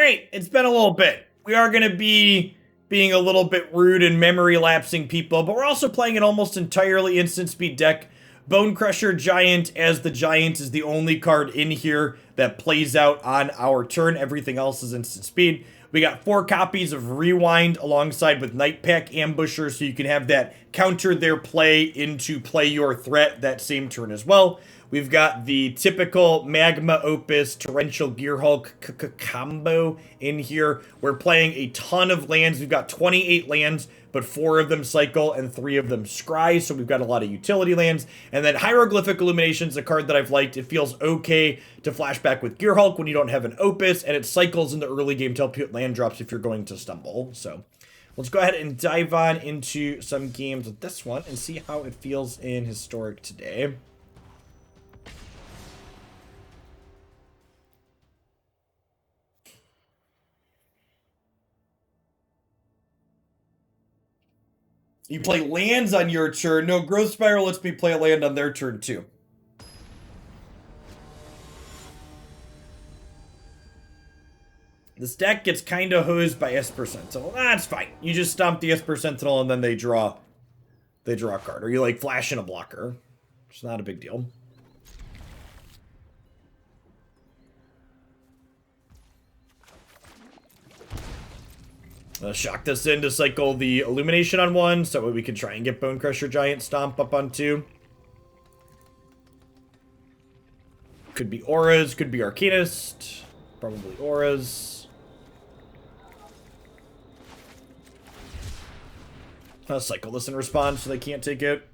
Alright, it's been a little bit. We are going to be being a little bit rude and memory lapsing people, but we're also playing an almost entirely instant speed deck. Bonecrusher Giant, as the Giant, is the only card in here that plays out on our turn. Everything else is instant speed. We got 4 copies of Rewind alongside with Nightpack Ambusher, so you can have that counter their play into play your threat that same turn as well. We've got the typical Magma Opus Torrential Gearhulk combo in here. We're playing a ton of lands. We've got 28 lands, but 4 of them cycle and 3 of them scry, so we've got a lot of utility lands. And then Hieroglyphic Illumination is a card that I've liked. It feels okay to flashback with Gearhulk when you don't have an Opus, and it cycles in the early game to help you with land drops if you're going to stumble. So let's go ahead and dive on into some games with this one and see how it feels in Historic today. You play lands on your turn. No, Growth Spiral lets me play a land on their turn too. This deck gets kind of hosed by Esper Sentinel. That's fine. You just stomp the Esper Sentinel and then they draw a card. Or you like flash in a blocker. It's not a big deal. Shock this in to cycle the Illumination on 1, so we can try and get Bonecrusher Giant Stomp up on 2. Could be Auras, could be Arcanist. Probably Auras. I'll cycle this in response so they can't take it.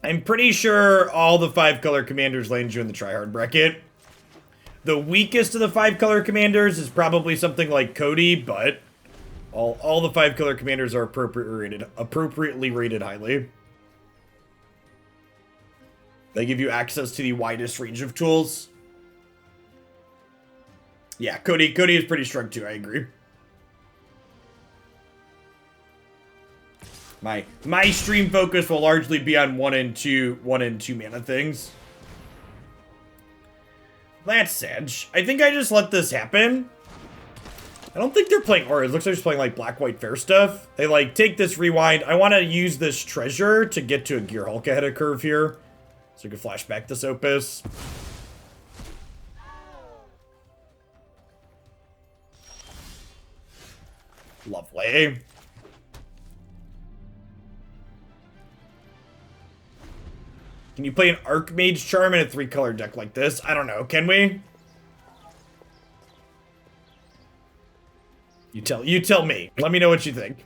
I'm pretty sure all the 5-color commanders land you in the tryhard bracket. The weakest of the 5-color commanders is probably something like Cody, but all the 5-color commanders are appropriately rated highly. They give you access to the widest range of tools. Yeah, Cody is pretty strong too, I agree. My stream focus will largely be on 1 and 2 mana things. That's Sedge. I think I just let this happen. I don't think they're playing Auras. It looks like they're just playing like black, white, fair stuff. They like take this Rewind. I want to use this treasure to get to a Gearhulk ahead of curve here. So we can flash back this Opus. Lovely. Can you play an Archmage Charm in a 3-color deck like this? I don't know. Can we? You tell me. Let me know what you think.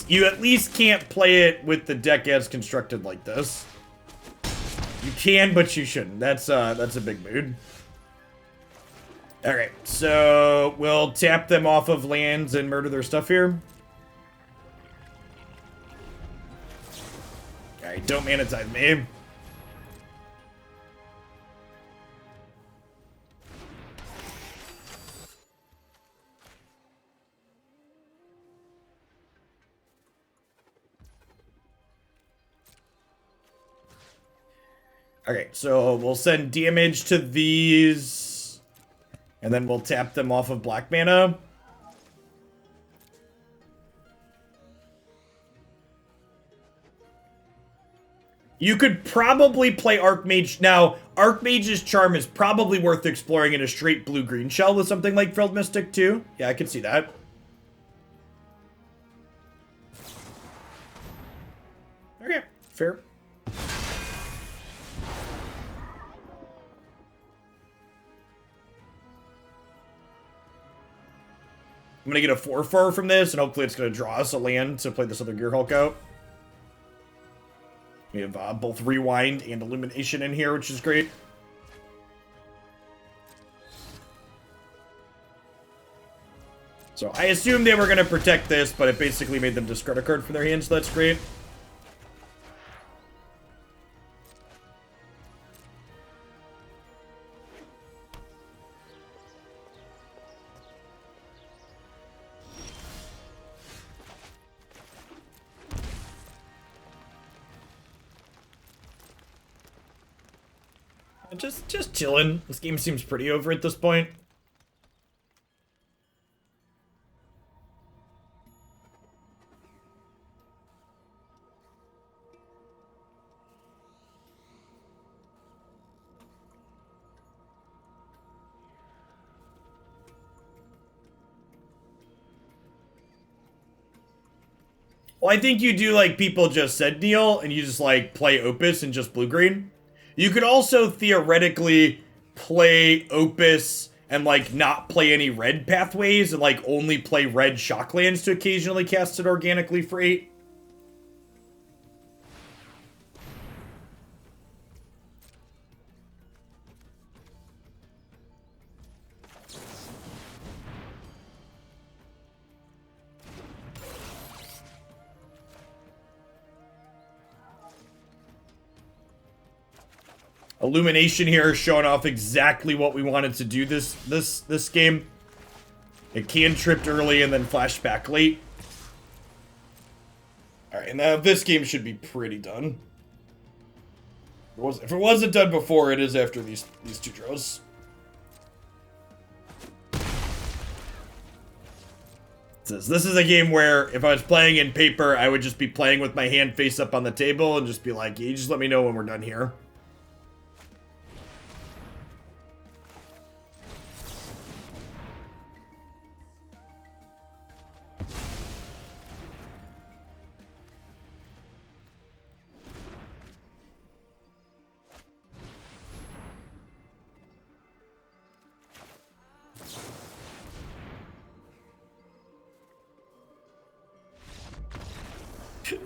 You at least can't play it with the deck as constructed like this. You can, but you shouldn't. That's a big mood. Alright, so we'll tap them off of lands and murder their stuff here. Alright, don't mana tithe me. Okay, so we'll send damage to these, and then we'll tap them off of black mana. You could probably play Archmage. Now, Archmage's Charm is probably worth exploring in a straight blue-green shell with something like Frilled Mystic, too. Yeah, I could see that. Okay, fair. I'm gonna get a 4/4 from this, and hopefully it's gonna draw us a land to play this other Gearhulk out. We have both Rewind and Illumination in here, which is great. So I assumed they were going to protect this, but it basically made them discard a card from their hands, so that's great. Just chilling. This game seems pretty over at this point. Well, I think you do like people just said, Neil, and you just like play Opus and just blue-green. You could also theoretically play Opus and like not play any red pathways and like only play red shocklands to occasionally cast it organically for 8. Illumination here is showing off exactly what we wanted to do this game. It cantripped early and then flashed back late. Alright, and now this game should be pretty done. If it wasn't done before, it is after these 2 draws. This is a game where if I was playing in paper, I would just be playing with my hand face up on the table and just be like, you just let me know when we're done here.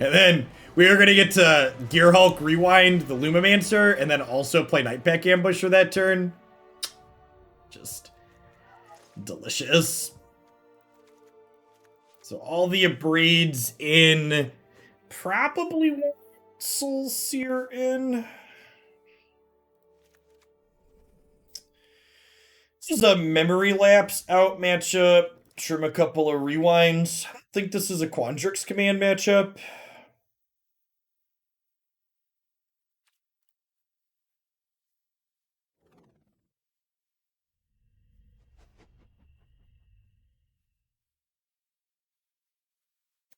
And then we are going to get to Gearhulk Rewind the Lumimancer and then also play Nightpack Ambusher for that turn. Just delicious. So all the Abrades in. Probably won't Soul Sear in. This is a Memory Lapse out matchup. Trim a couple of Rewinds. I think this is a Quandrix Command matchup.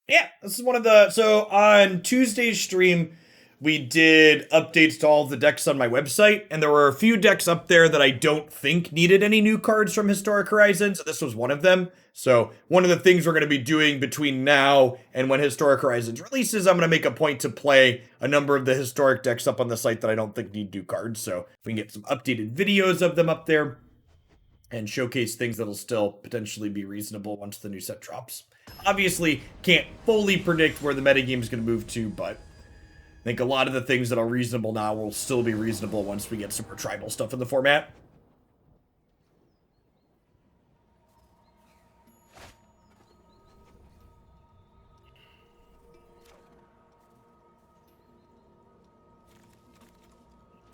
Yeah, this is one of the... So on Tuesday's stream, we did updates to all of the decks on my website, and there were a few decks up there that I don't think needed any new cards from Historic Horizons. This was one of them. So one of the things we're going to be doing between now and when Historic Horizons releases, I'm going to make a point to play a number of the historic decks up on the site that I don't think need new cards. So if we can get some updated videos of them up there and showcase things that'll still potentially be reasonable once the new set drops. Obviously, can't fully predict where the metagame is going to move to, but I think a lot of the things that are reasonable now will still be reasonable once we get some more tribal stuff in the format.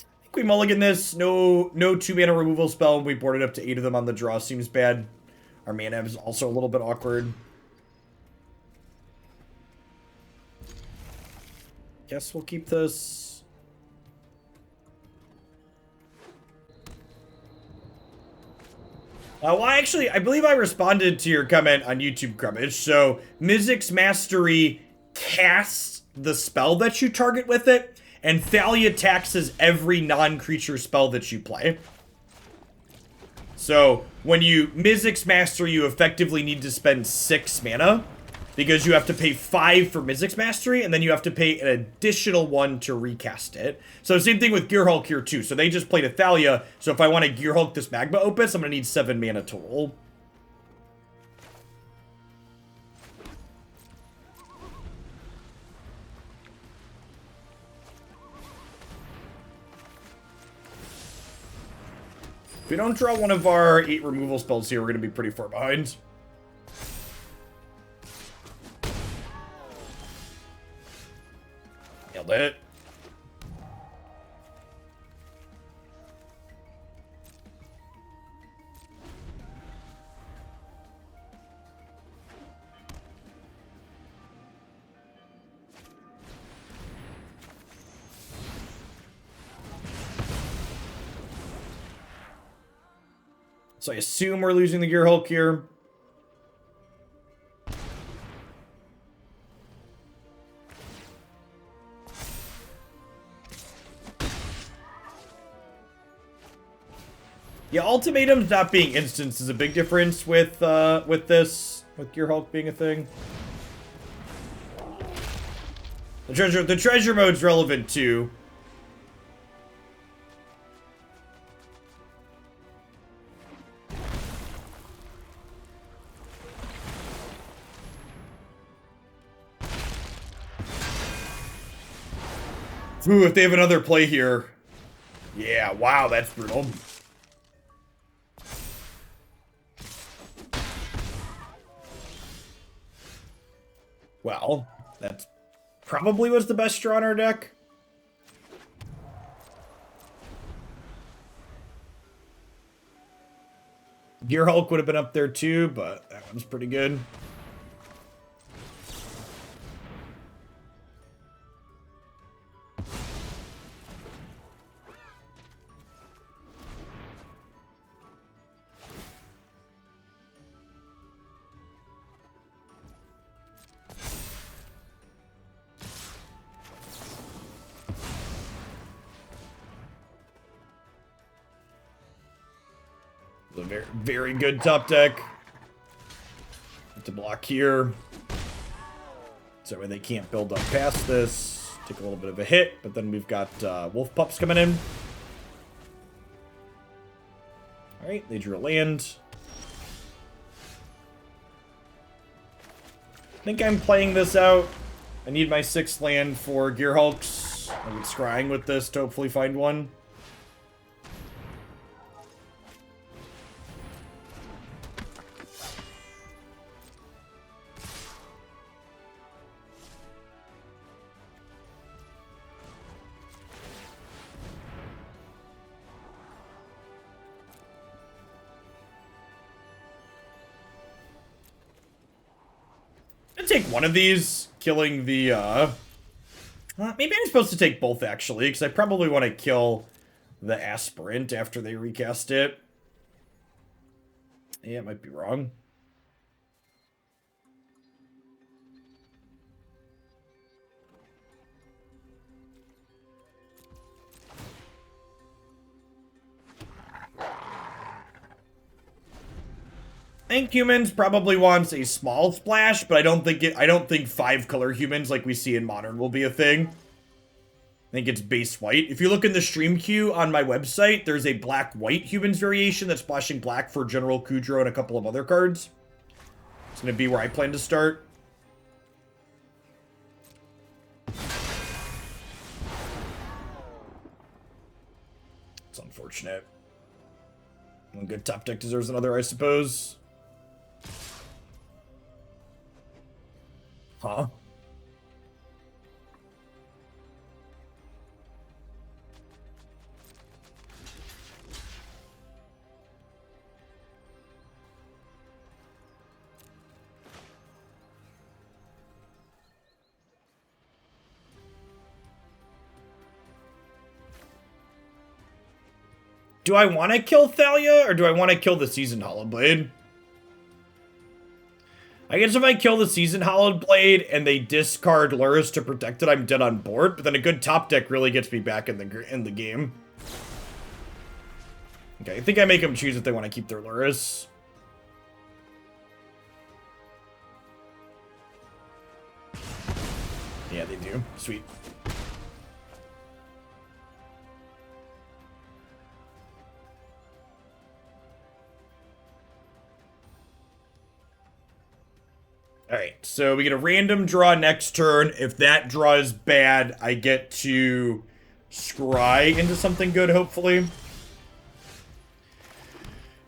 I think we mulligan this. No 2-mana removal spell. We boarded up to 8 of them on the draw. Seems bad. Our mana is also a little bit awkward. Guess we'll keep this. Well, actually, I believe I responded to your comment on YouTube, Crummage. So, Mizzix Mastery casts the spell that you target with it, and Thalia taxes every non-creature spell that you play. So, when you Mizzix Mastery, you effectively need to spend 6 mana. Because you have to pay 5 for Mizzix Mastery, and then you have to pay an additional 1 to recast it. So same thing with Gearhulk here too. So they just played a Thalia, so if I want to Gearhulk this Magma Opus, I'm going to need 7 mana total. we don't draw one of our 8 removal spells here, we're going to be pretty far behind. Nailed it. So I assume we're losing the Gearhulk here. Yeah, ultimatums not being instants is a big difference with Gearhulk being a thing. The treasure mode's relevant too. Ooh, if they have another play here. Yeah, wow, that's brutal. Well, that's probably was the best draw in our deck. Gearhulk would have been up there too, but that one's pretty good. A very, very good top deck. To block here. So they can't build up past this. Take a little bit of a hit, but then we've got wolf pups coming in. Alright, they drew a land. I think I'm playing this out. I need my 6th land for Gearhulks. I'm scrying with this to hopefully find one. Take one of these, killing the, maybe I'm supposed to take both, actually, because I probably want to kill the Aspirant after they recast it. Yeah, it might be wrong. I think humans probably wants a small splash, but I don't think 5-color humans like we see in Modern will be a thing. I think it's base white. If you look in the stream queue on my website, there's a black-white humans variation that's splashing black for General Kudrow and a couple of other cards. It's going to be where I plan to start. It's unfortunate. One good top deck deserves another, I suppose. Huh? Do I want to kill Thalia, or do I want to kill the Seasoned Hollowblade? I guess if I kill the Seasoned Hollowblade and they discard Luris to protect it, I'm dead on board. But then a good top deck really gets me back in the game. Okay, I think I make them choose if they want to keep their Luris. Yeah, they do. Sweet. Alright, so we get a random draw next turn. If that draw is bad, I get to scry into something good, hopefully.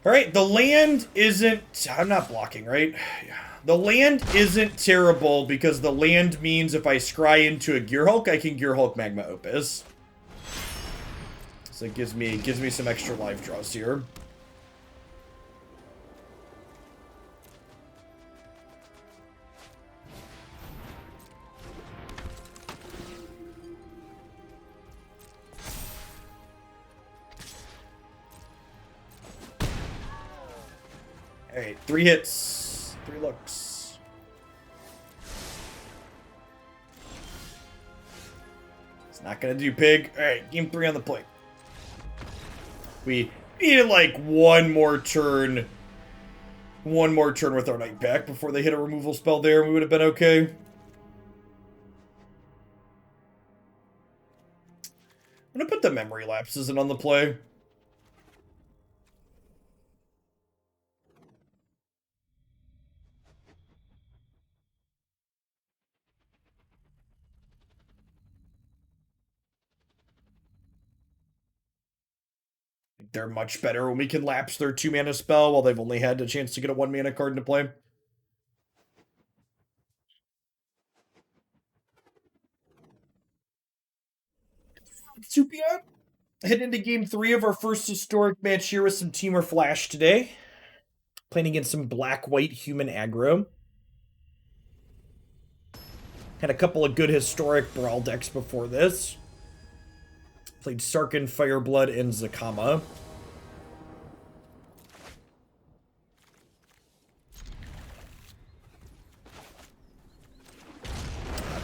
Alright, the land isn't... I'm not blocking, right? Yeah. The land isn't terrible because the land means if I scry into a Gearhulk, I can Gearhulk Magma Opus. So it gives me some extra life draws here. Alright, 3 hits, 3 looks. It's not gonna do, pig. Alright, game 3 on the plate. We needed like one more turn with our Nightpack before they hit a removal spell there, and we would have been okay. I'm gonna put the Memory Lapses in on the play. They're much better when we can lapse their 2-mana spell while they've only had a chance to get a 1-mana card into play. Supion, heading into game 3 of our first historic match here with some Temur Flash today. Playing against some black-white human aggro. Had a couple of good historic Brawl decks before this. Played Sarkhan, Fireblood, and Zakama.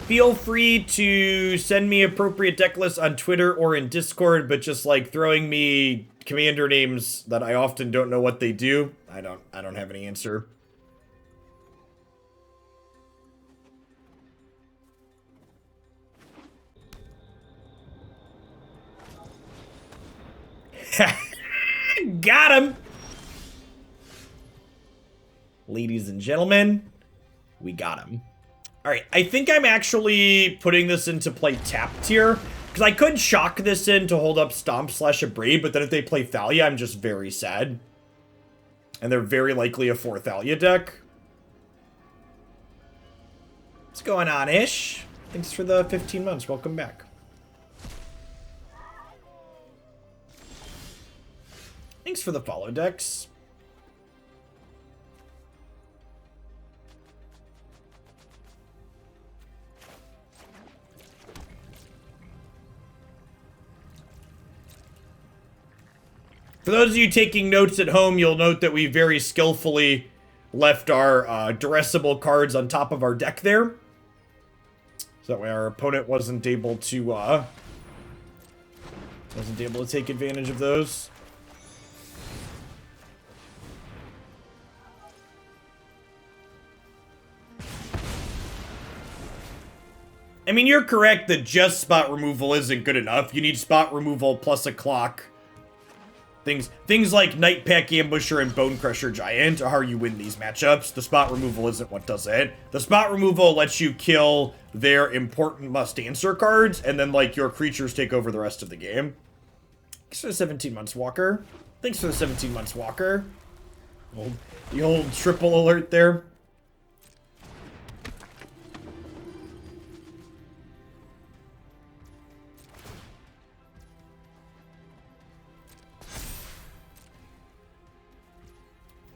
Feel free to send me appropriate deck lists on Twitter or in Discord, but just like throwing me commander names that I often don't know what they do, I don't have any answer. Got him! Ladies and gentlemen, we got him. Alright, I think I'm actually putting this into play tapped here, because I could shock this in to hold up Stomp/Abrade, but then if they play Thalia, I'm just very sad. And they're very likely a 4 Thalia deck. What's going on, Ish? Thanks for the 15 months. Welcome back. Thanks for the follow, Dex. For those of you taking notes at home, you'll note that we very skillfully left our duressable cards on top of our deck there. So that way our opponent wasn't able to take advantage of those. I mean, you're correct that just spot removal isn't good enough. You need spot removal plus a clock. Things like Nightpack Ambusher and Bonecrusher Giant are how you win these matchups. The spot removal isn't what does it. The spot removal lets you kill their important must-answer cards, and then, like, your creatures take over the rest of the game. Thanks for the 17 months, Walker. Thanks for the 17 months, Walker. The old triple alert there.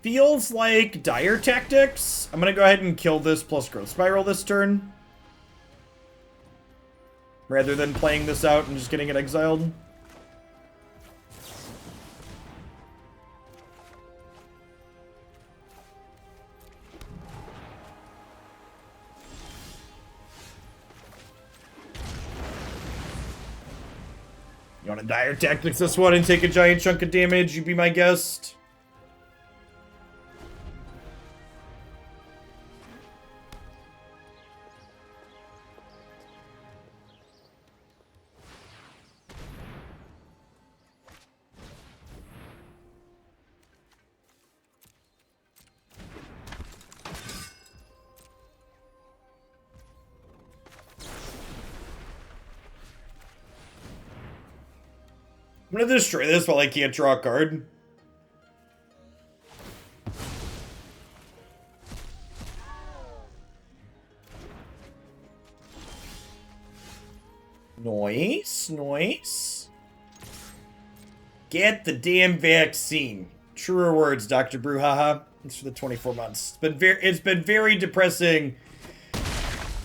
Feels like dire tactics. I'm gonna go ahead and kill this plus growth spiral this turn, rather than playing this out and just getting it exiled. You want to dire tactics this one and take a giant chunk of damage? You be my guest. I'm gonna destroy this while I can't draw a card. Nice, nice. Get the damn vaccine. Truer words, Dr. Brouhaha. Thanks for the 24 months. It's been very depressing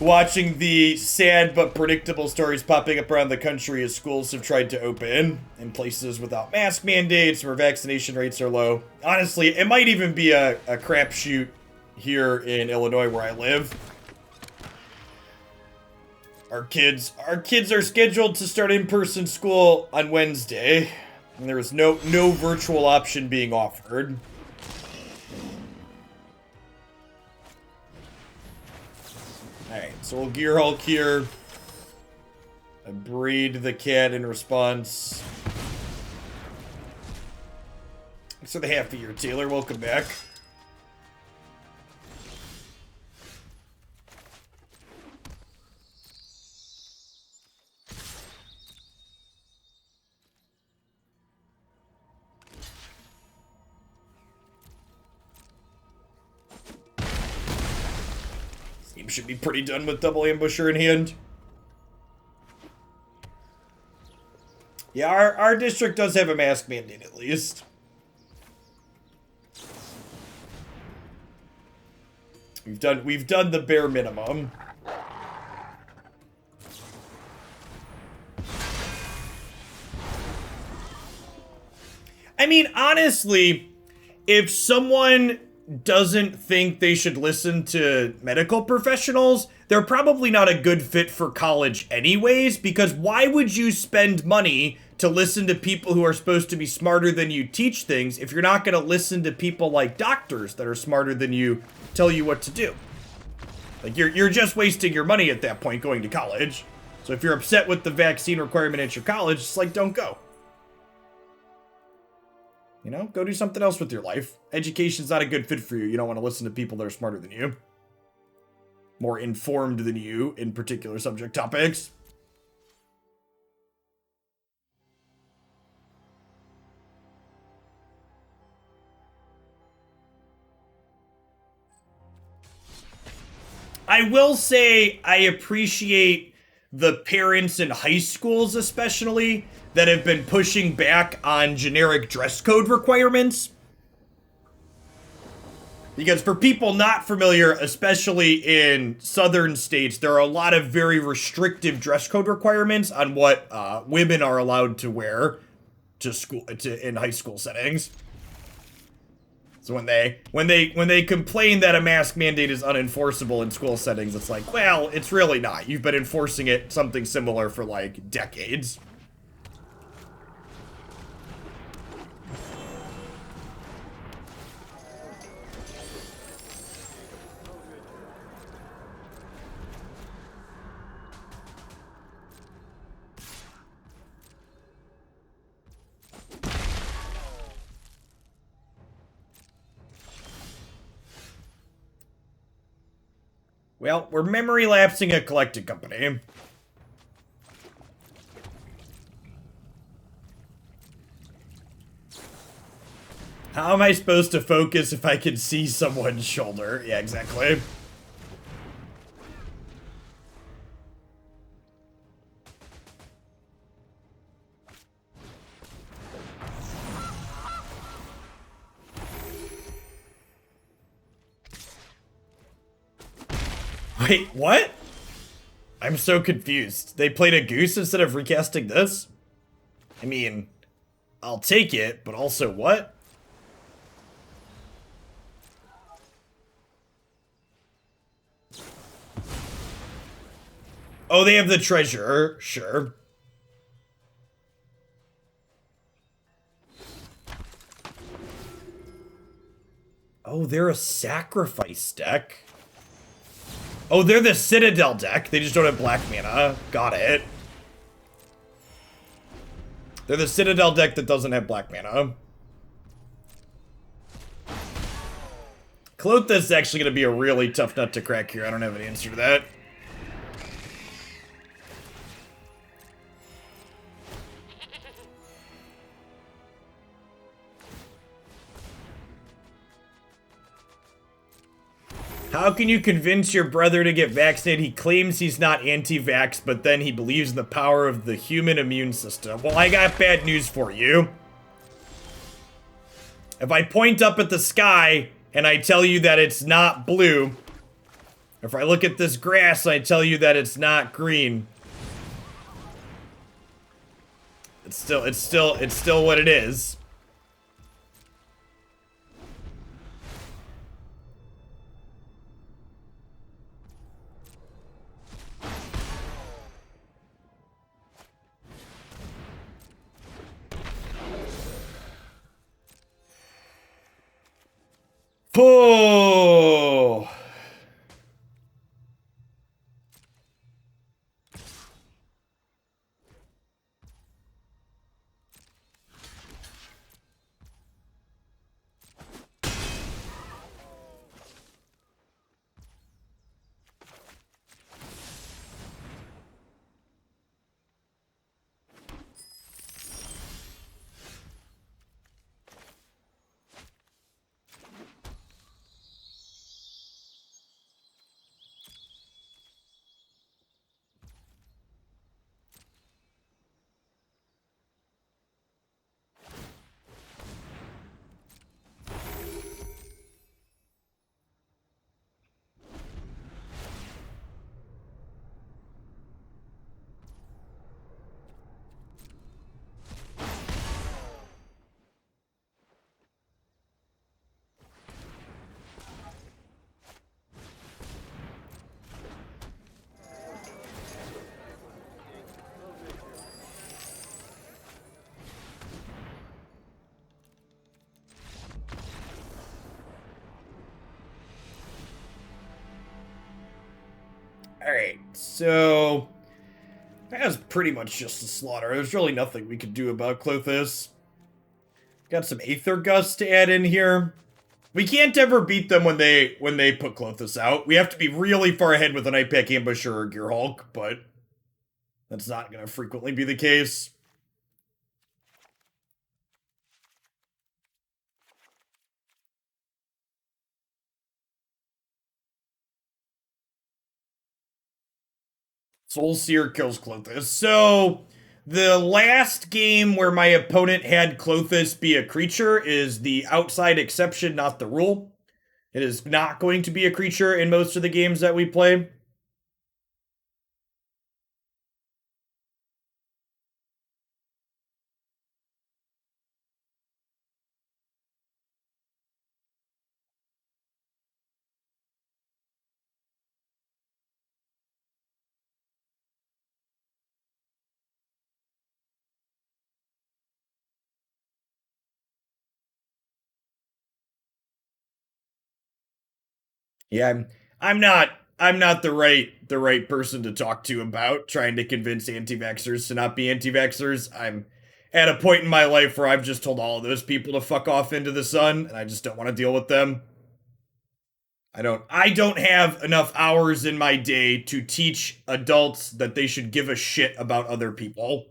watching the sad but predictable stories popping up around the country as schools have tried to open in places without mask mandates where vaccination rates are low. Honestly, it might even be a crapshoot here in Illinois where I live. Our kids are scheduled to start in-person school on Wednesday, and there is no virtual option being offered. Alright, so we'll Gearhulk here. Abrade the cat in response. Thanks for the half a year, Taylor. Welcome back. Should be pretty done with double ambusher in hand. Yeah, our district does have a mask mandate at least. We've done the bare minimum. I mean, honestly, if someone doesn't think they should listen to medical professionals, they're probably not a good fit for college anyways, because why would you spend money to listen to people who are supposed to be smarter than you teach things if you're not going to listen to people like doctors that are smarter than you tell you what to do? Like, you're just wasting your money at that point going to college. So if you're upset with the vaccine requirement at your college, it's like, don't go. You know, go do something else with your life. Education's not a good fit for you. You don't want to listen to people that are smarter than you. More informed than you in particular subject topics. I will say I appreciate the parents in high schools especially that have been pushing back on generic dress code requirements. Because for people not familiar, especially in southern states, there are a lot of very restrictive dress code requirements on what women are allowed to wear to school in high school settings. So when they complain that a mask mandate is unenforceable in school settings, it's like, well, it's really not. You've been enforcing it something similar for like decades. Well, we're memory lapsing a collected company. How am I supposed to focus if I can see someone's shoulder? Yeah, exactly. Wait, what? I'm so confused. They played a goose instead of recasting this? I mean, I'll take it, but also what? Oh, they have the treasure. Sure. Oh, they're a sacrifice deck. Oh, they're the Citadel deck. They just don't have black mana. Got it. They're the Citadel deck that doesn't have black mana. Clotha is actually going to be a really tough nut to crack here. I don't have an answer to that. How can you convince your brother to get vaccinated? He claims he's not anti-vax, but then he believes in the power of the human immune system. Well, I got bad news for you. If I point up at the sky and I tell you that it's not blue, if I look at this grass and I tell you that it's not green, it's still what it is. Oh. Alright, so that was pretty much just a slaughter. There's really nothing we could do about Klothys. Got some Aether Gust to add in here. We can't ever beat them when they put Klothys out. We have to be really far ahead with a Nightpack Ambusher or Gearhulk, but that's not going to frequently be the case. Soul Sear kills Klothys. So, the last game where my opponent had Klothys be a creature is the outside exception, not the rule. It is not going to be a creature in most of the games that we play. Yeah, I'm not the right person to talk to about trying to convince anti-vaxxers to not be anti-vaxxers. I'm at a point in my life where I've just told all of those people to fuck off into the sun, and I just don't want to deal with them. I don't have enough hours in my day to teach adults that they should give a shit about other people.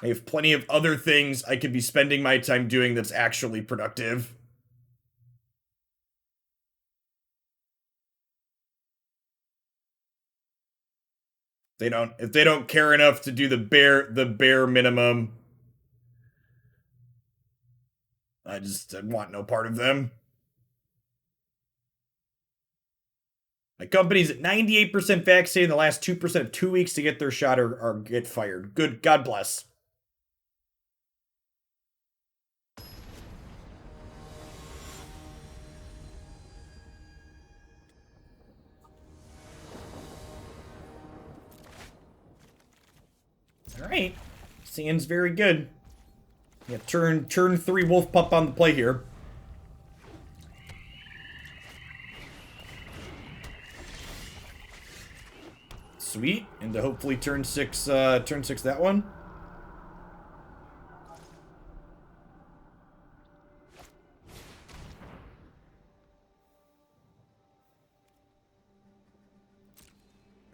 I have plenty of other things I could be spending my time doing that's actually productive. If they don't care enough to do the bare minimum, I want no part of them. My company's at 98% vaccinated in the last 2% of 2 weeks to get their shot or get fired. Good, God bless. Alright. Sand's very good. Yeah, turn 3 Wolf Pup on the play here. Sweet. And to hopefully turn 6 that one.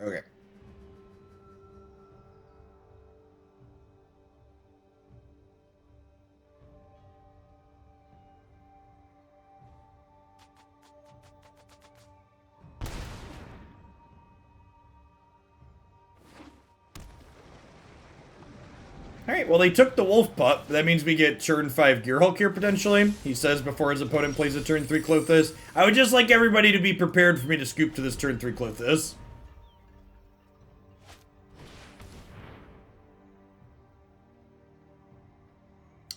Okay. Alright, well they took the Wolf Pup. That means we get turn 5 Gearhulk here potentially. He says before his opponent plays a turn 3 Clothis. I would just like everybody to be prepared for me to scoop to this turn 3 Clothis.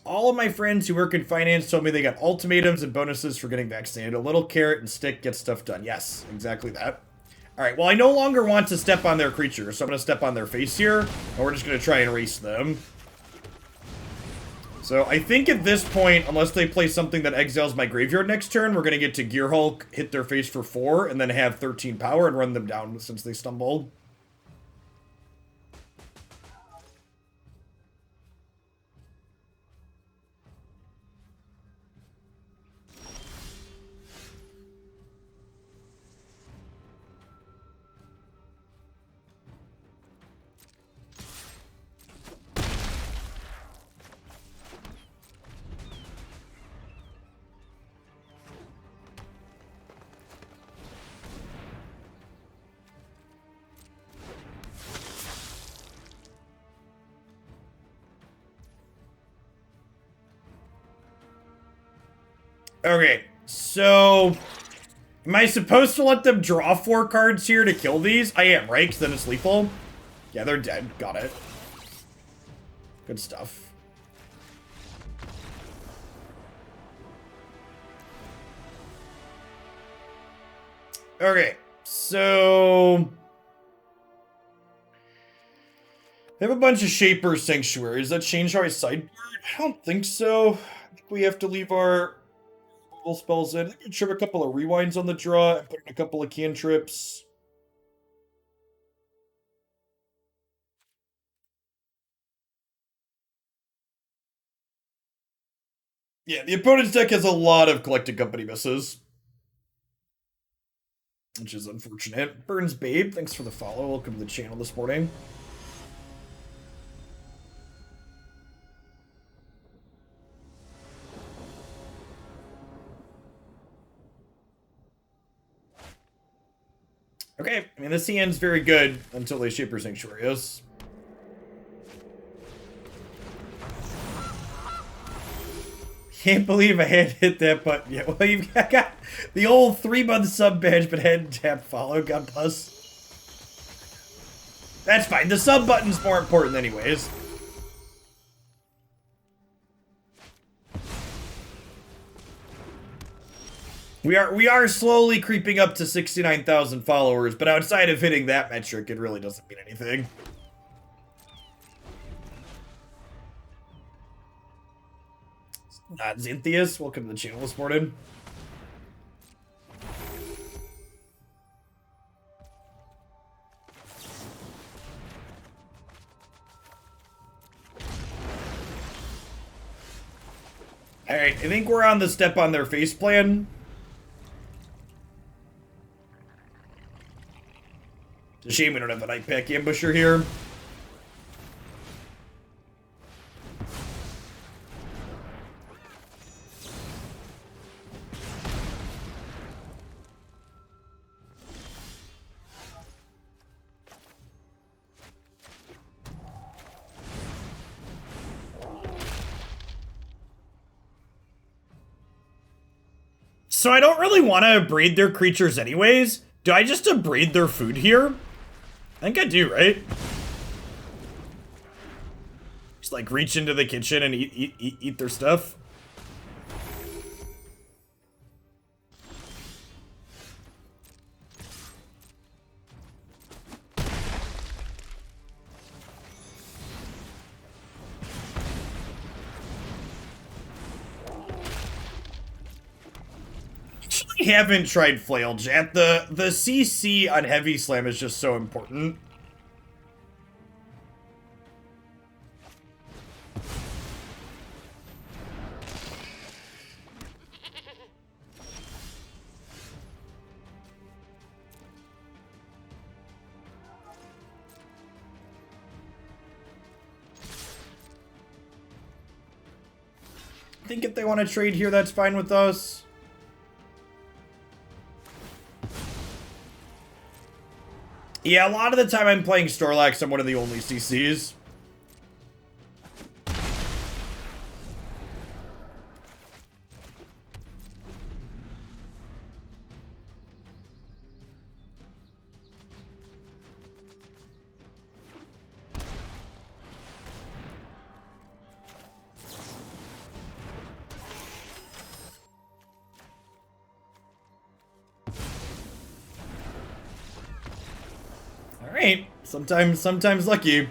All of my friends who work in finance told me they got ultimatums and bonuses for getting vaccinated. A little carrot and stick gets stuff done. Yes, exactly that. Alright, well I no longer want to step on their creature, so I'm going to step on their face here. And we're just going to try and erase them. So I think at this point, unless they play something that exiles my graveyard next turn, we're going to get to Gearhulk, hit their face for 4, and then have 13 power and run them down since they stumbled. Okay, so am I supposed to let them draw 4 cards here to kill these? I am, right? Because then it's lethal. Yeah, they're dead. Got it. Good stuff. Okay, so I have a bunch of Shaper Sanctuaries. Does that change how I sideboard? I don't think so. I think we have to leave our spells in. I think we trip a couple of rewinds on the draw and put in a couple of cantrips. Yeah, the opponent's deck has a lot of Collected Company misses, which is unfortunate. Burns Babe, thanks for the follow. Welcome to the channel this morning. Okay, I mean, this hand's very good until they Shaper Sanctuarius. Can't believe I had to hit that button yet. Well, you've got the old 3-month sub badge, but hadn't tapped follow. God bless. That's fine. The sub button's more important anyways. We are slowly creeping up to 69,000 followers, but outside of hitting that metric, it really doesn't mean anything. Xinthius, welcome to the channel this morning. Alright, I think we're on the step on their face plan. It's a shame we don't have a Nightpack Ambusher here. So I don't really want to breed their creatures anyways. Do I just breed their food here? I think I do, right? Just like reach into the kitchen and eat their stuff. Haven't tried Flail Jet. The CC on Heavy Slam is just so important. I think if they want to trade here, that's fine with us. Yeah, a lot of the time I'm playing Storlax, I'm one of the only CCs. Alright, sometimes lucky.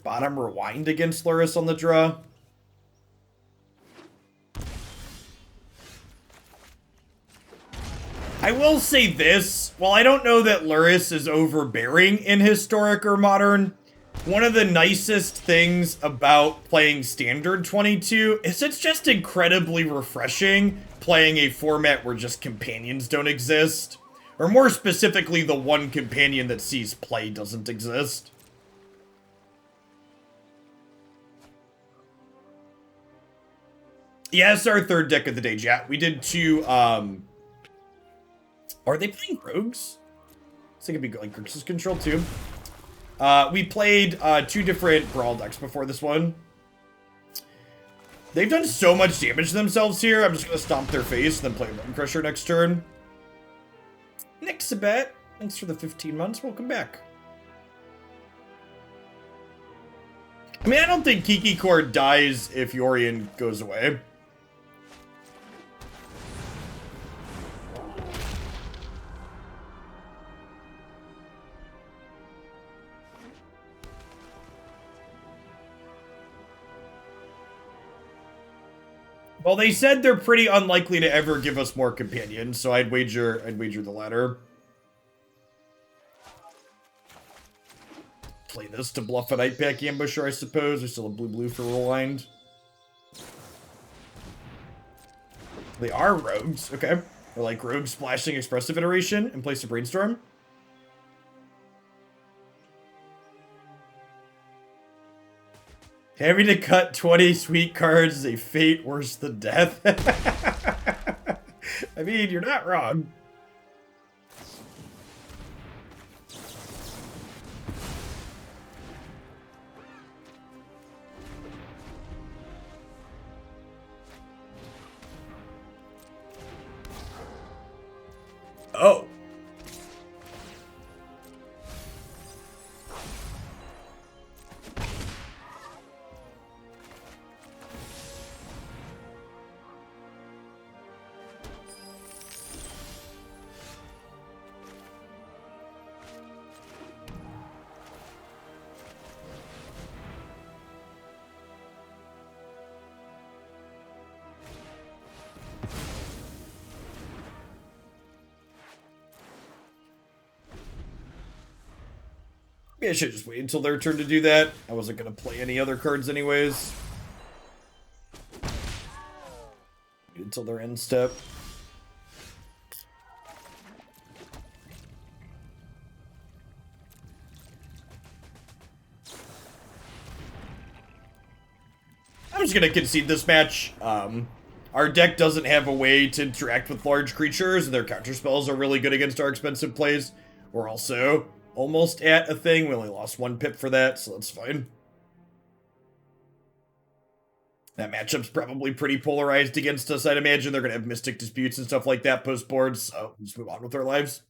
Bottom rewind against Luris on the draw. I will say this, while I don't know that Luris is overbearing in Historic or Modern, one of the nicest things about playing Standard 22 is it's just incredibly refreshing playing a format where just companions don't exist. Or more specifically, the one companion that sees play doesn't exist. Yeah, it's our third deck of the day, chat. We did two, are they playing Rogues? I think it'd be like Grixis Control too. We played two different Brawl decks before this one. They've done so much damage to themselves here, I'm just gonna stomp their face and then play Bonecrusher next turn. Nixabet, thanks for the 15 months, welcome back. I mean, I don't think Kiki Core dies if Yorion goes away. Well, they said they're pretty unlikely to ever give us more companions, so I'd wager the latter. Play this to bluff a Nightpack Ambusher, I suppose. We still have blue for Rewind. They are rogues, okay. They're like rogue splashing expressive iteration in place of brainstorm. Having to cut 20 sweet cards is a fate worse than death. I mean, you're not wrong. Oh. Maybe I should just wait until their turn to do that. I wasn't going to play any other cards anyways. Wait until their end step. I'm just going to concede this match. Our deck doesn't have a way to interact with large creatures, and their counterspells are really good against our expensive plays. We're also almost at a thing. We only lost 1 pip for that, so that's fine. That matchup's probably pretty polarized against us. I'd imagine they're going to have Mystic Disputes and stuff like that post-board, so let's move on with our lives.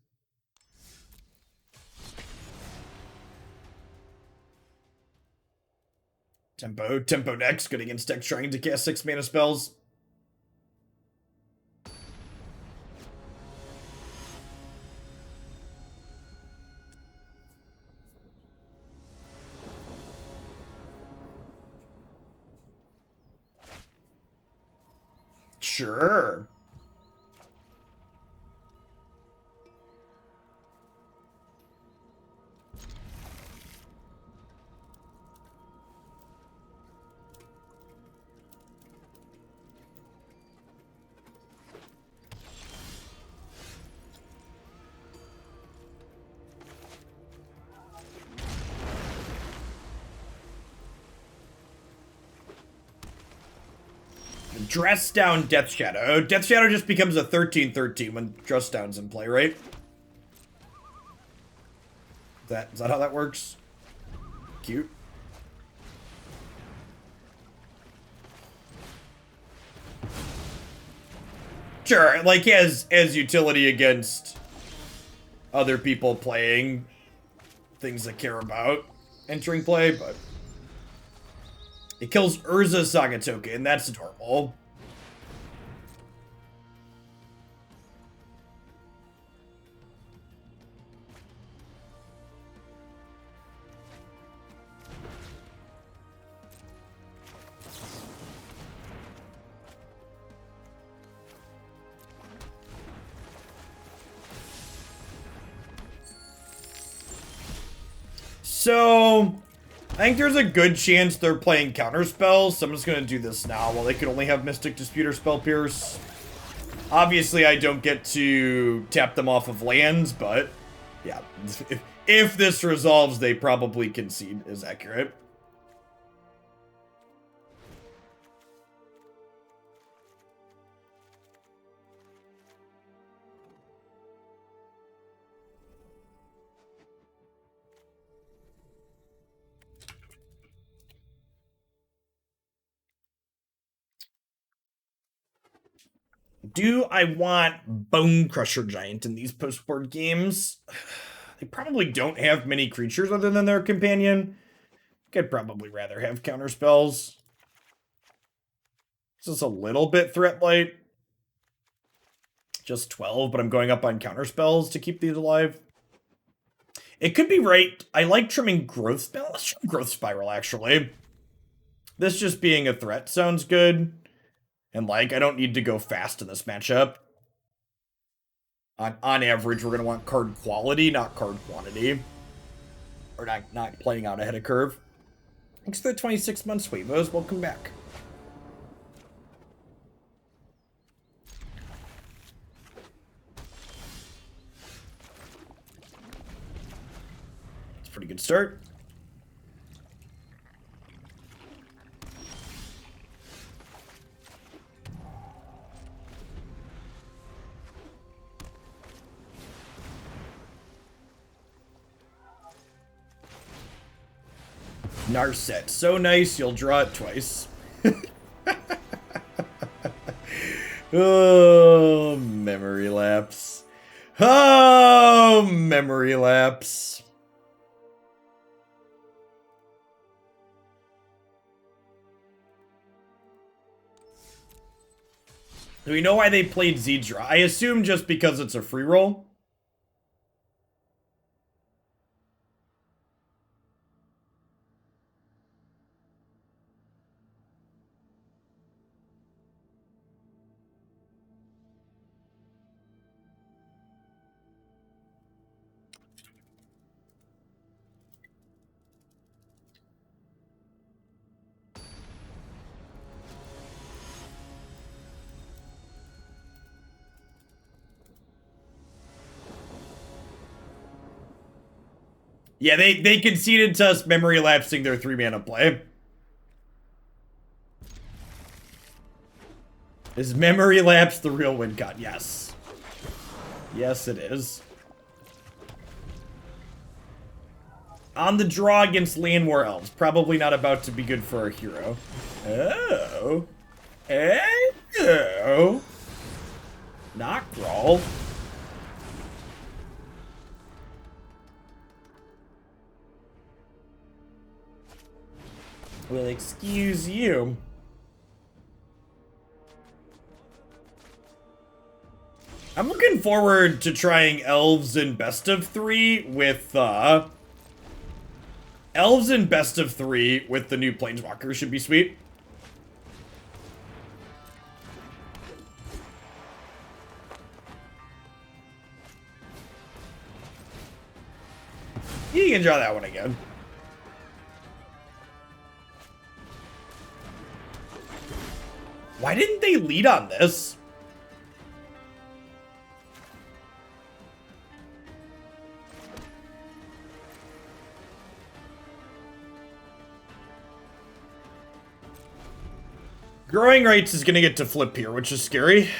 Tempo next, good against decks trying to cast 6 mana spells. Sure. Dress down Death Shadow. Death Shadow just becomes a 13/13 when Dress down's in play, right? Is that how that works? Cute. Sure, like as utility against other people playing things that care about entering play, but it kills Urza Sagatoka, and that's adorable. So, I think there's a good chance they're playing counterspells, so I'm just going to do this now while they could only have Mystic Dispute or Spell Pierce. Obviously, I don't get to tap them off of lands, but yeah, if this resolves, they probably concede is accurate. Do I want Bonecrusher Giant in these post-board games? They probably don't have many creatures other than their companion. I'd probably rather have counterspells. This is a little bit threat light. Just 12, but I'm going up on counterspells to keep these alive. It could be right. I like trimming Growth Spell. Let's trim Growth Spiral, actually. This just being a threat sounds good. And, like, I don't need to go fast in this matchup. On average, we're going to want card quality, not card quantity. Or not playing out ahead of curve. Thanks for the 26 months, Weavos. Welcome back. It's a pretty good start. Narset. So nice, you'll draw it twice. Oh, Memory Lapse. Oh, Memory Lapse. Do we know why they played Zedra? I assume just because it's a free roll. Yeah, they conceded to us Memory Lapsing their 3-mana play. Is Memory Lapse the real win con? Yes. Yes, it is. On the draw against Land War Elves. Probably not about to be good for our hero. Oh. Oh. Knock roll. Well, excuse you. I'm looking forward to trying Elves in Best of 3 with, Elves in Best of 3 with the new Planeswalker should be sweet. You can draw that one again. Why didn't they lead on this? Growing Rights is gonna get to flip here, which is scary.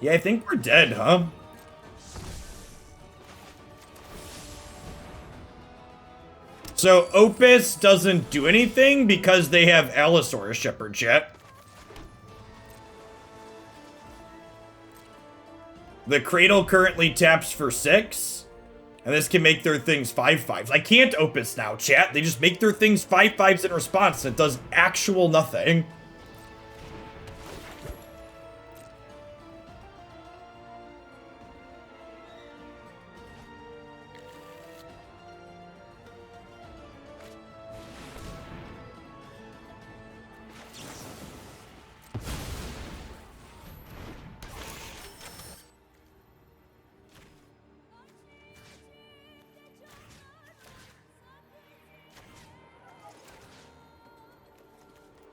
Yeah, I think we're dead, huh? So Opus doesn't do anything because they have Allosaurus Shepherd, chat. The Cradle currently taps for 6. And this can make their things 5/5s. I can't Opus now, chat. They just make their things 5/5s in response. It does actual nothing.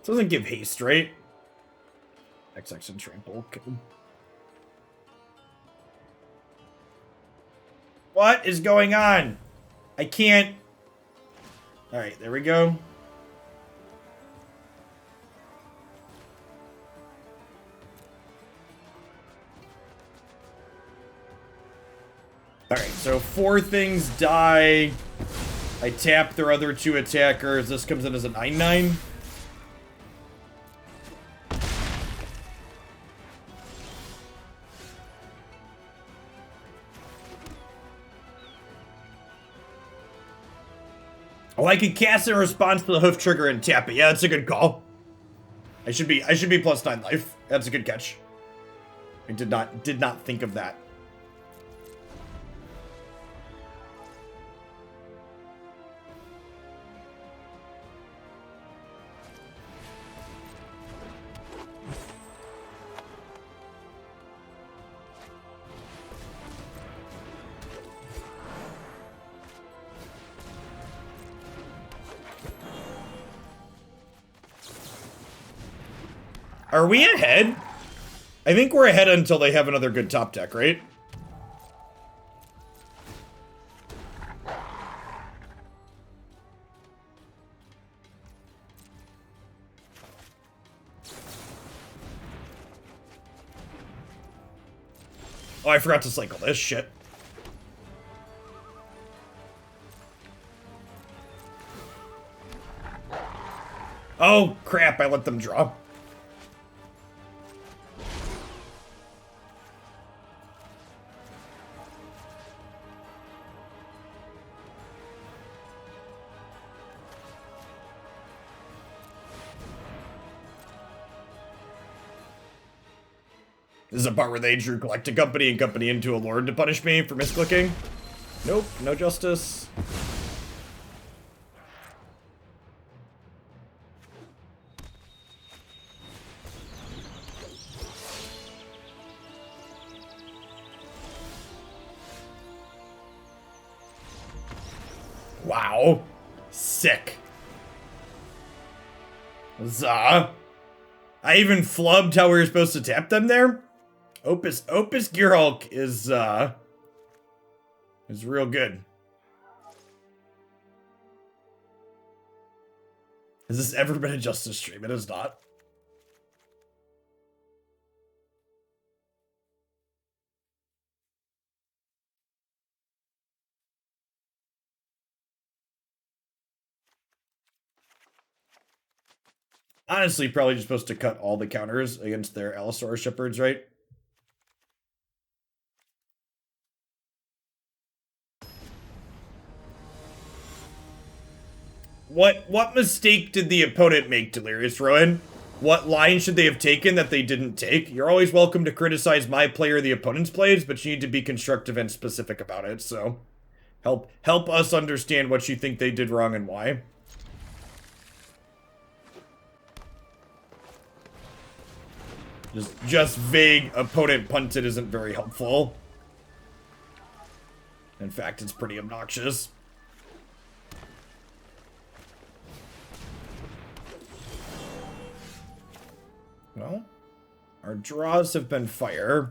Doesn't give haste, right? XX and trample. Okay. What is going on? I can't. Alright, there we go. Alright, so 4 things die. I tap their other 2 attackers. This comes in as a 9/9. Oh, I can cast in response to the hoof trigger and tap it. Yeah, that's a good call. I should be +9 life. That's a good catch. I did not think of that. Are we ahead? I think we're ahead until they have another good top deck, right? Oh, I forgot to cycle this shit. Oh, crap, I let them draw. This is a part where they drew Collect a Company and Company into a Lord to punish me for misclicking. Nope, no justice. Wow. Sick. Huzzah. I even flubbed how we were supposed to tap them there. Opus Gearhulk is real good. Has this ever been a Justice stream? It is not. Honestly, probably just supposed to cut all the counters against their Allosaurus Shepherds, right? What mistake did the opponent make, Delirious Rowan? What line should they have taken that they didn't take? You're always welcome to criticize my play or the opponent's plays, but you need to be constructive and specific about it, so help us understand what you think they did wrong and why. Just vague opponent punted isn't very helpful. In fact, it's pretty obnoxious. draws have been fire.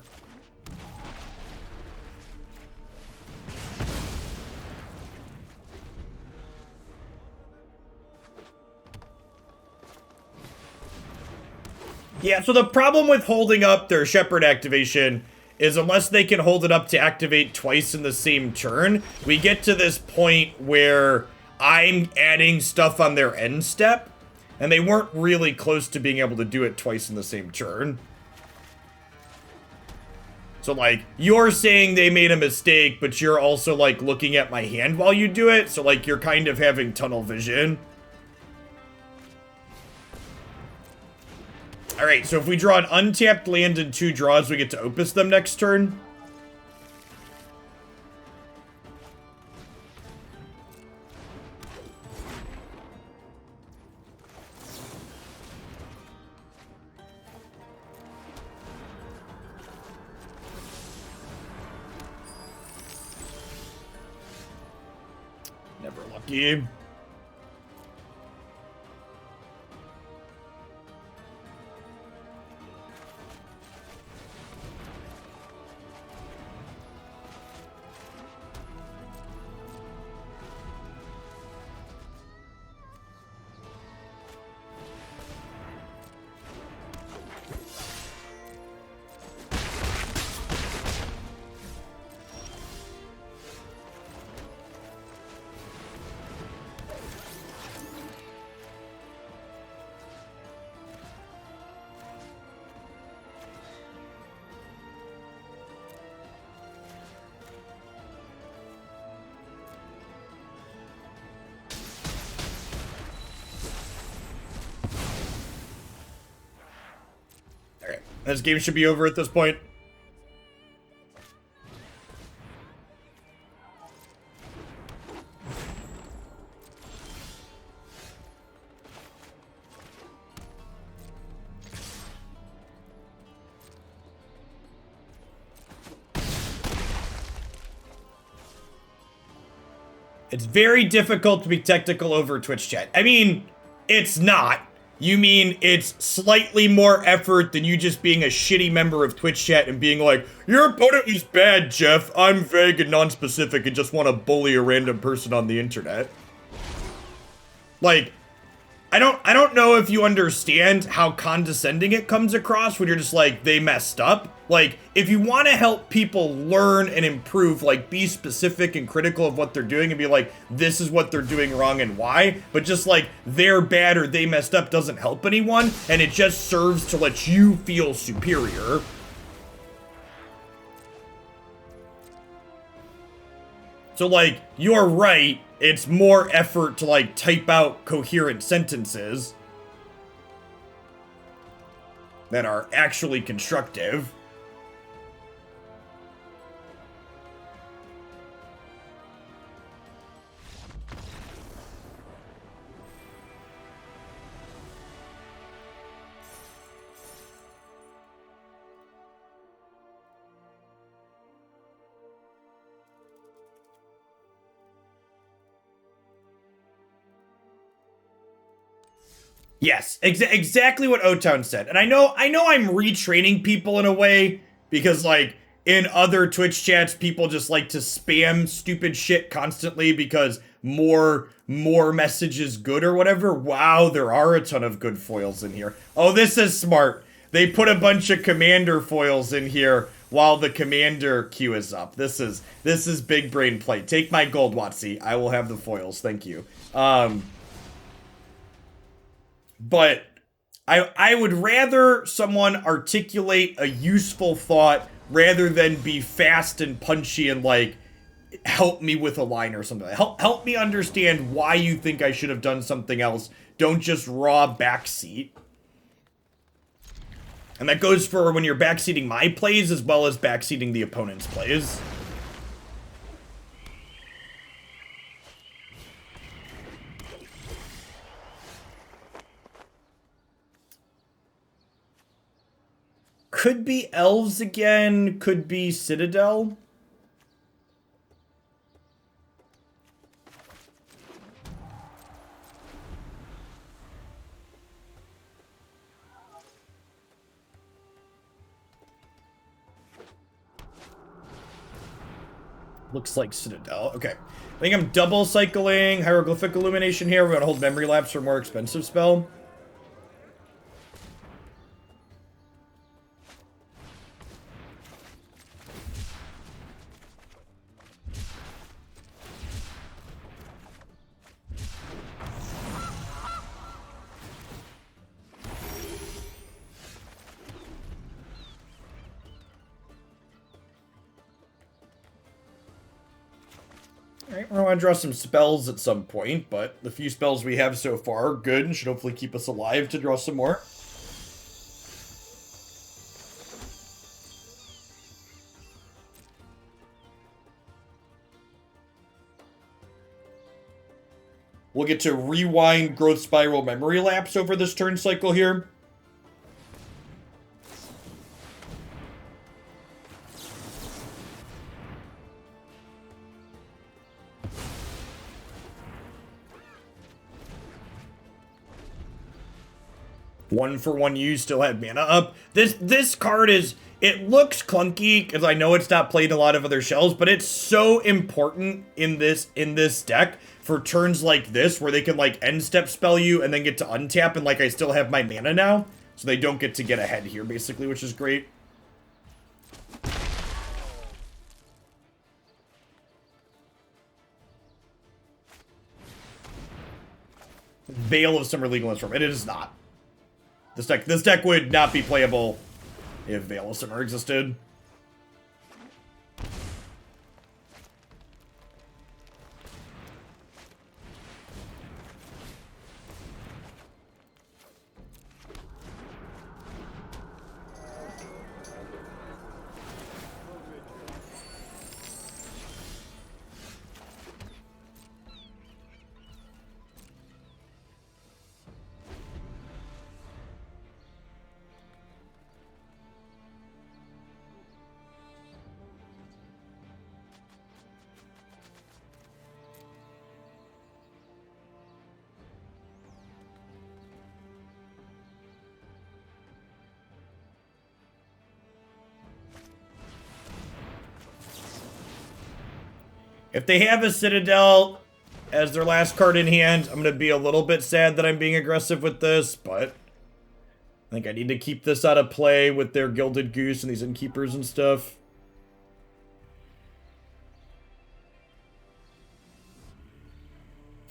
Yeah, so the problem with holding up their Shepherd activation is unless they can hold it up to activate twice in the same turn, we get to this point where I'm adding stuff on their end step, and they weren't really close to being able to do it twice in the same turn. So, like, you're saying they made a mistake, but you're also, like, looking at my hand while you do it, so, like, you're kind of having tunnel vision. Alright, so if we draw an untapped land in 2 draws, we get to Opus them next turn. Never lucky. This game should be over at this point. It's very difficult to be technical over Twitch chat. I mean, it's not. You mean it's slightly more effort than you just being a shitty member of Twitch chat and being like, your opponent was bad, Jeff. I'm vague and non-specific and just want to bully a random person on the internet. Like, I don't know if you understand how condescending it comes across when you're just like, they messed up. Like, if you want to help people learn and improve, like, be specific and critical of what they're doing and be like, this is what they're doing wrong and why, but just like, they're bad or they messed up doesn't help anyone, and it just serves to let you feel superior. So, like, you're right, it's more effort to, like, type out coherent sentences that are actually constructive. Yes, exactly what O-Town said. And I know I'm retraining people in a way, because, like, in other Twitch chats, people just like to spam stupid shit constantly because more message is good or whatever. Wow, there are a ton of good foils in here. Oh, this is smart. They put a bunch of commander foils in here while the commander queue is up. This is big brain play. Take my gold, Watsy. I will have the foils. Thank you. But I would rather someone articulate a useful thought rather than be fast and punchy and, like, help me with a line or something. Help me understand why you think I should have done something else. Don't just raw backseat. And that goes for when you're backseating my plays as well as backseating the opponent's plays. Could be elves again, could be Citadel. Looks like Citadel. Okay. I think I'm double cycling Hieroglyphic Illumination here. We're going to hold Memory Lapse for a more expensive spell. Alright, we want to draw some spells at some point, but the few spells we have so far are good and should hopefully keep us alive to draw some more. We'll get to rewind Growth Spiral Memory Lapse over this turn cycle here. One for one, you still have mana up. This card is, it looks clunky because I know it's not played in a lot of other shells, but it's so important in this deck for turns like this where they can like end step spell you and then get to untap, and like I still have my mana now, so they don't get to get ahead here basically, which is great. Veil of Summer Legalist from it is not. This deck would not be playable if Veil of Summer existed. If they have a Citadel as their last card in hand, I'm going to be a little bit sad that I'm being aggressive with this, but I think I need to keep this out of play with their Gilded Goose and these Innkeepers and stuff.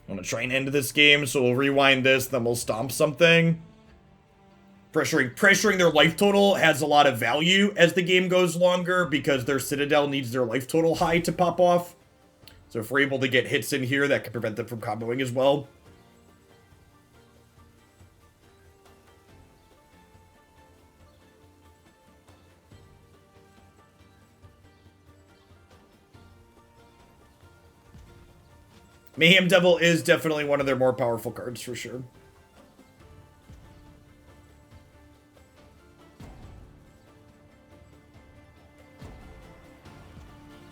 I'm going to try and end this game, so we'll rewind this, then we'll stomp something. Pressuring their life total has a lot of value as the game goes longer because their Citadel needs their life total high to pop off. So if we're able to get hits in here, that can prevent them from comboing as well. Mayhem Devil is definitely one of their more powerful cards for sure.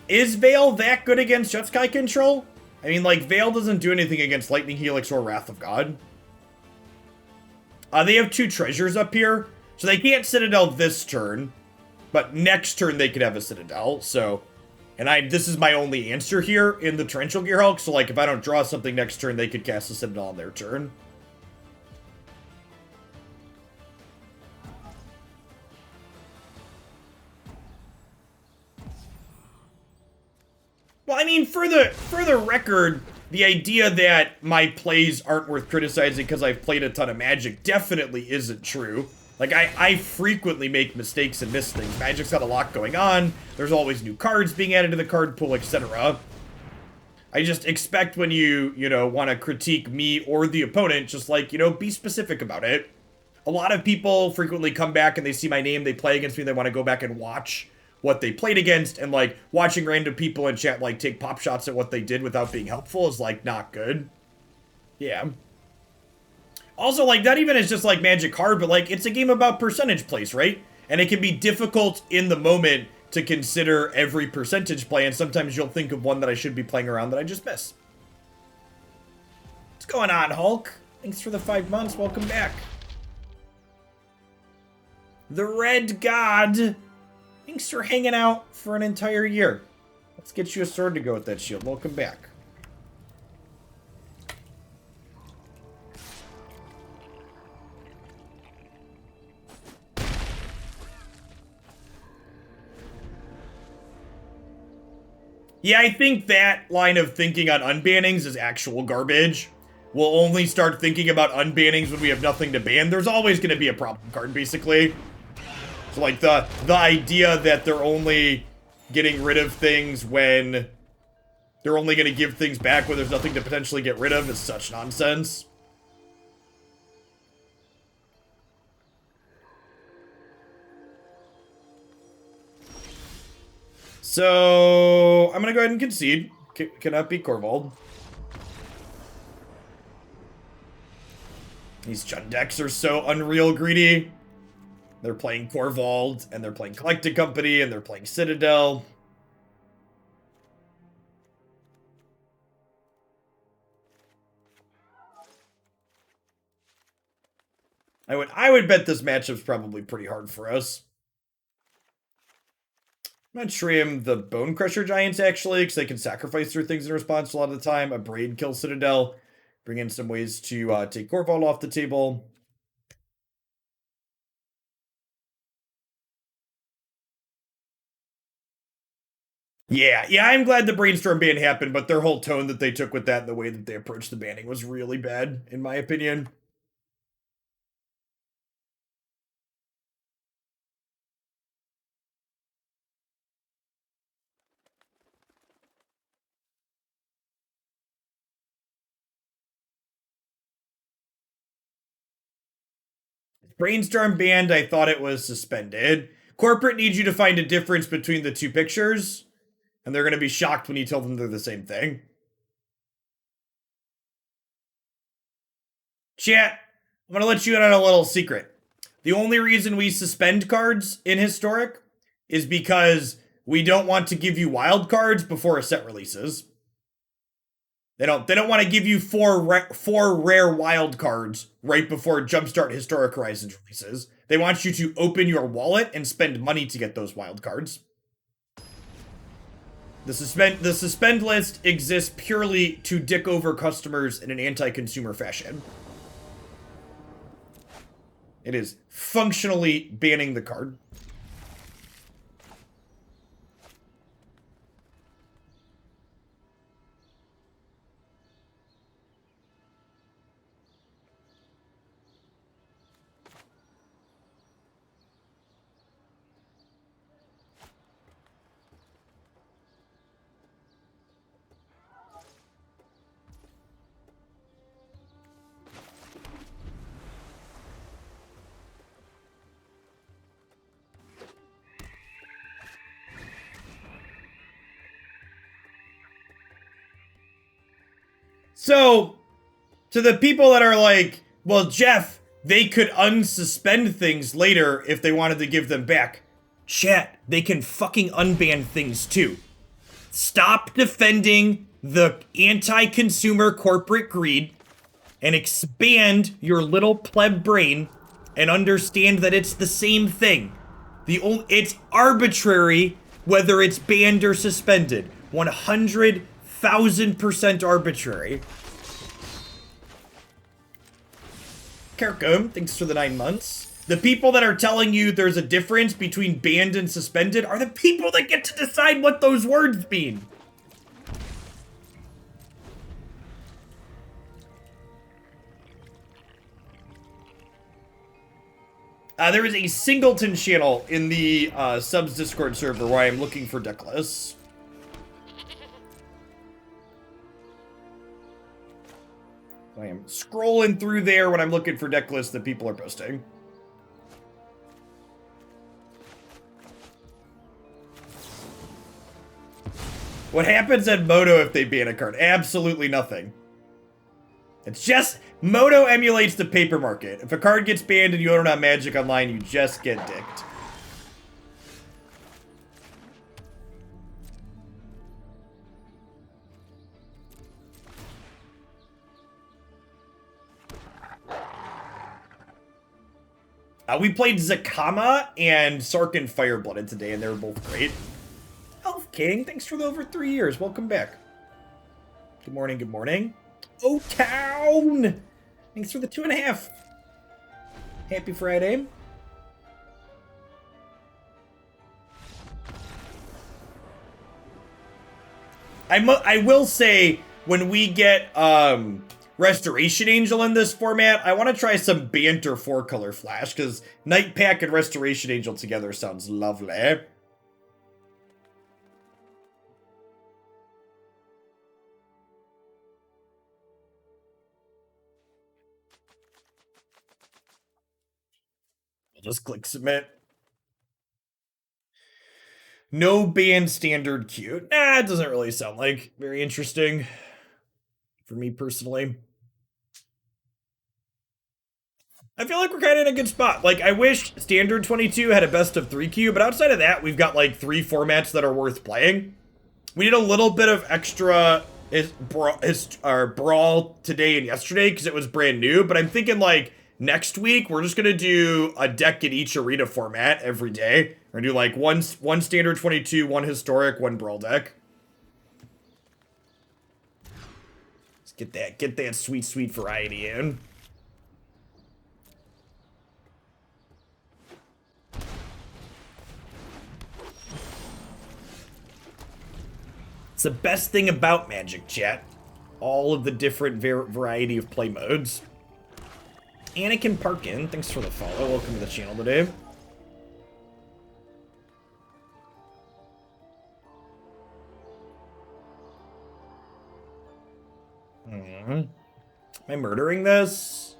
Is Veil that good against Jeskai control? I mean, like, Veil doesn't do anything against Lightning Helix or Wrath of God. They have 2 treasures up here, so they can't Citadel this turn, but next turn they could have a Citadel, so... And this is my only answer here in the Torrential Gearhulk, so, like, if I don't draw something next turn, they could cast a Citadel on their turn. Well, I mean, for the record, the idea that my plays aren't worth criticizing because I've played a ton of Magic definitely isn't true. Like, I frequently make mistakes and miss things. Magic's got a lot going on. There's always new cards being added to the card pool, etc. I just expect when you know, want to critique me or the opponent, just like, you know, be specific about it. A lot of people frequently come back and they see my name, they play against me, they want to go back and watch what they played against, and like watching random people in chat like take pop shots at what they did without being helpful is like not good. Yeah. Also, like, not even as just like Magic hard, but like it's a game about percentage plays, right? And it can be difficult in the moment to consider every percentage play, and sometimes you'll think of one that I should be playing around that I just miss. What's going on, Hulk? Thanks for the 5 months. Welcome back. The Red God. Thanks for hanging out for an entire year. Let's get you a sword to go with that shield. Welcome back. Yeah, I think that line of thinking on unbannings is actual garbage. We'll only start thinking about unbannings when we have nothing to ban. There's always going to be a problem card, basically. So, like, the idea that they're only getting rid of things when they're only going to give things back when there's nothing to potentially get rid of is such nonsense. So, I'm going to go ahead and concede. Cannot be Corvold. These Chun decks are so unreal greedy. They're playing Corvold, and they're playing Collected Company, and they're playing Citadel. I would bet this matchup's probably pretty hard for us. I'm going to trim the Bonecrusher Giants, actually, because they can sacrifice their things in response a lot of the time. Abrade kills Citadel. Bring in some ways to take Corvold off the table. Yeah, I'm glad the Brainstorm ban happened, but their whole tone that they took with that and the way that they approached the banning was really bad, in my opinion. Brainstorm banned, I thought it was suspended. Corporate needs you to find a difference between the two pictures, and they're going to be shocked when you tell them they're the same thing. Chat, I'm going to let you in on a little secret. The only reason we suspend cards in Historic is because we don't want to give you wild cards before a set releases. They don't want to give you four rare wild cards right before Jumpstart Historic Horizons releases. They want you to open your wallet and spend money to get those wild cards. The suspend list exists purely to dick over customers in an anti-consumer fashion. It is functionally banning the card. So, to the people that are like, well, Jeff, they could unsuspend things later if they wanted to give them back. Chat, they can fucking unban things too. Stop defending the anti-consumer corporate greed and expand your little pleb brain and understand that it's the same thing. It's arbitrary whether it's banned or suspended. 100,000% arbitrary. Kirkum, thanks for the 9 months. The people that are telling you there's a difference between banned and suspended are the people that get to decide what those words mean. There is a Singleton channel in the subs Discord server where I am looking for deck lists. I am scrolling through there when I'm looking for deck lists that people are posting. What happens at Moto if they ban a card? Absolutely nothing. It's just, Moto emulates the paper market. If a card gets banned and you own it on Magic Online, you just get dicked. We played Zakama and Sarkhan Fireblooded today, and they were both great. King, thanks for the over 3 years. Welcome back. Good morning, good morning. O-Town! Thanks for the 2.5. Happy Friday. I will say, when we get Restoration Angel in this format, I want to try some banter 4-color flash, because Nightpack and Restoration Angel together sounds lovely. I'll just click submit. No band standard queue. Nah, it doesn't really sound like very interesting for me personally. I feel like we're kind of in a good spot. Like, I wish Standard 22 had a best of 3 queue, but outside of that, we've got like 3 formats that are worth playing. We did a little bit of extra brawl today and yesterday because it was brand new, but I'm thinking like next week we're just gonna do a deck in each arena format every day. We're gonna do like one Standard 22, one historic, one brawl deck. Let's get that sweet variety in. It's the best thing about Magic, chat. All of the different variety of play modes. Anakin Parkin, thanks for the follow. Welcome to the channel today. Am I murdering this?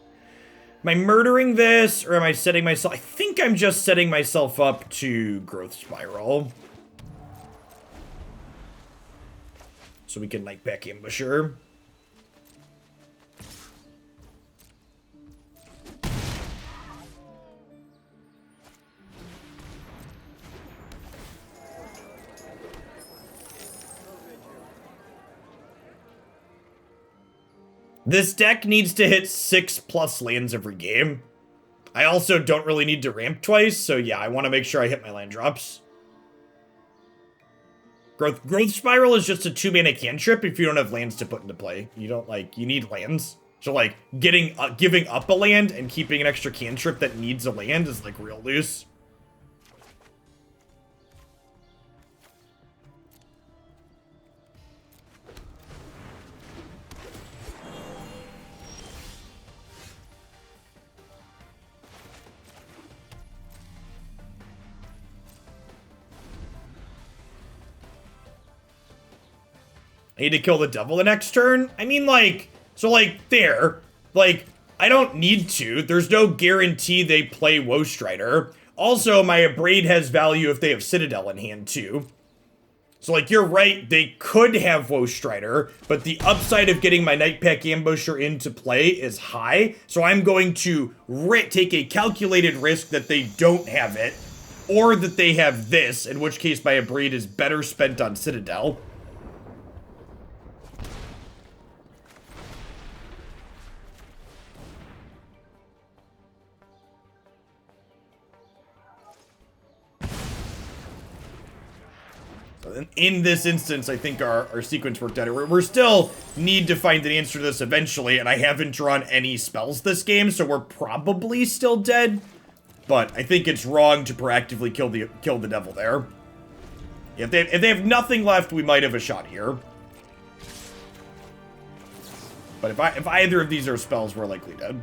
Am I murdering this, or am I setting myself... I think I'm just setting myself up to Growth Spiral. So we can Nightpack Ambusher. This deck needs to hit 6+ lands every game. I also don't really need to ramp twice, so yeah, I want to make sure I hit my land drops. Growth Spiral is just a 2-mana cantrip if you don't have lands to put into play. You don't, like, you need lands. So, like, giving up a land and keeping an extra cantrip that needs a land is, like, real loose. I need to kill the devil the next turn? I mean, like, so, like, there. Like, I don't need to. There's no guarantee they play Woe Strider. Also, my Abrade has value if they have Citadel in hand, too. So, like, you're right, they could have Woe Strider, but the upside of getting my Nightpack Ambusher into play is high, so I'm going to take a calculated risk that they don't have it, or that they have this, in which case my Abrade is better spent on Citadel. In this instance, I think our sequence worked out. We're still need to find an answer to this eventually, and I haven't drawn any spells this game, so we're probably still dead. But I think it's wrong to proactively kill the devil there. If they have nothing left, we might have a shot here. But if either of these are spells, we're likely dead.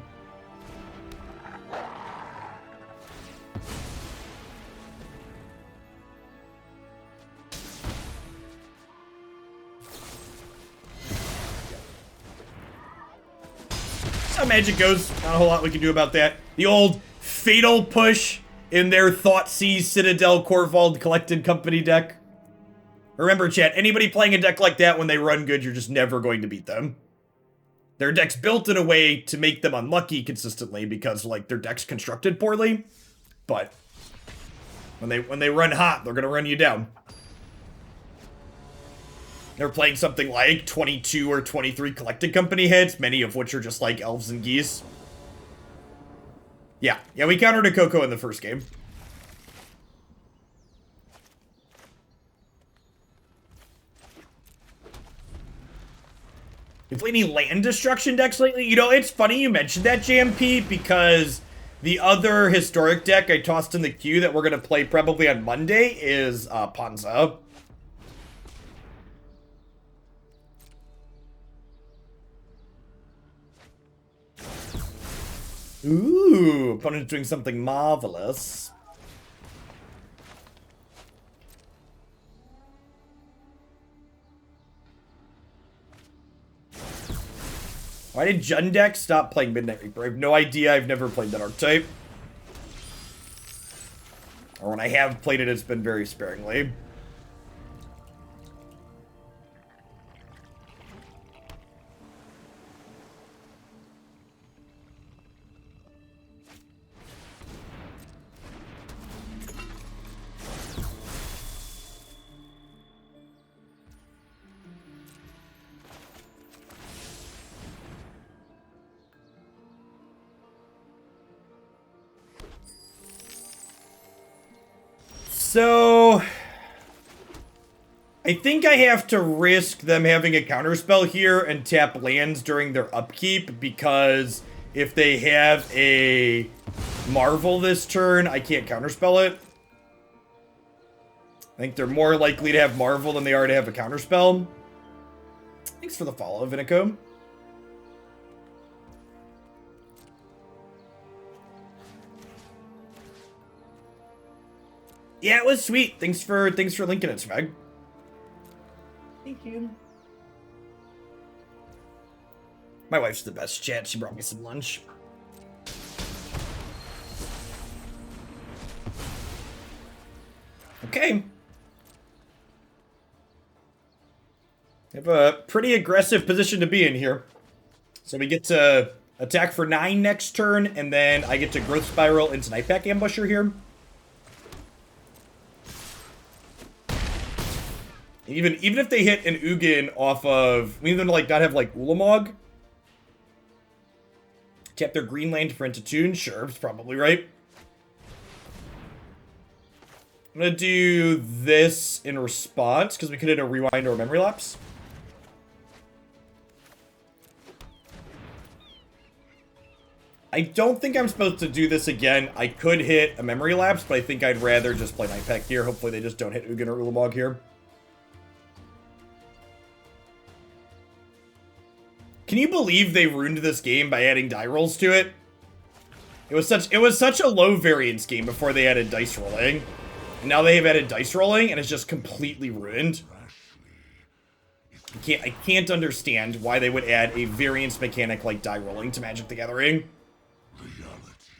How Magic goes. Not a whole lot we can do about that. The old fatal push in their Thoughtseize Citadel Corvald Collected Company deck. Remember, chat, anybody playing a deck like that when they run good, you're just never going to beat them. Their deck's built in a way to make them unlucky consistently because, like, their deck's constructed poorly. But when they run hot, they're gonna run you down. They're playing something like 22 or 23 Collected Company hits, many of which are just like elves and geese. Yeah, we countered a Coco in the first game. You play any land destruction decks lately? You know, it's funny you mentioned that, JMP, because the other historic deck I tossed in the queue that we're going to play probably on Monday is Ponza. Ooh, opponent's doing something marvelous. Why did Jundeck stop playing Midnight Reaper? I have no idea. I've never played that archetype. Or when I have played it, it's been very sparingly. So, I think I have to risk them having a counterspell here and tap lands during their upkeep, because if they have a Marvel this turn, I can't counterspell it. I think they're more likely to have Marvel than they are to have a counterspell. Thanks for the follow, Vinico. Yeah, it was sweet. Thanks for linking it, Smeg. Thank you. My wife's the best, chat. She brought me some lunch. Okay. We have a pretty aggressive position to be in here. So we get to attack for 9 next turn, and then I get to Growth Spiral into Nightpack Ambusher here. Even if they hit an Ugin off of, we need them to like not have like Ulamog. Tap their green land for into tune. Sure, it's probably right. I'm gonna do this in response because we could hit a rewind or a memory lapse. I don't think I'm supposed to do this again. I could hit a memory lapse, but I think I'd rather just play Nightpack here. Hopefully they just don't hit Ugin or Ulamog here. Can you believe they ruined this game by adding die rolls to it? It was such a low variance game before they added dice rolling. And now they have added dice rolling and it's just completely ruined. I can't understand why they would add a variance mechanic like die rolling to Magic the Gathering.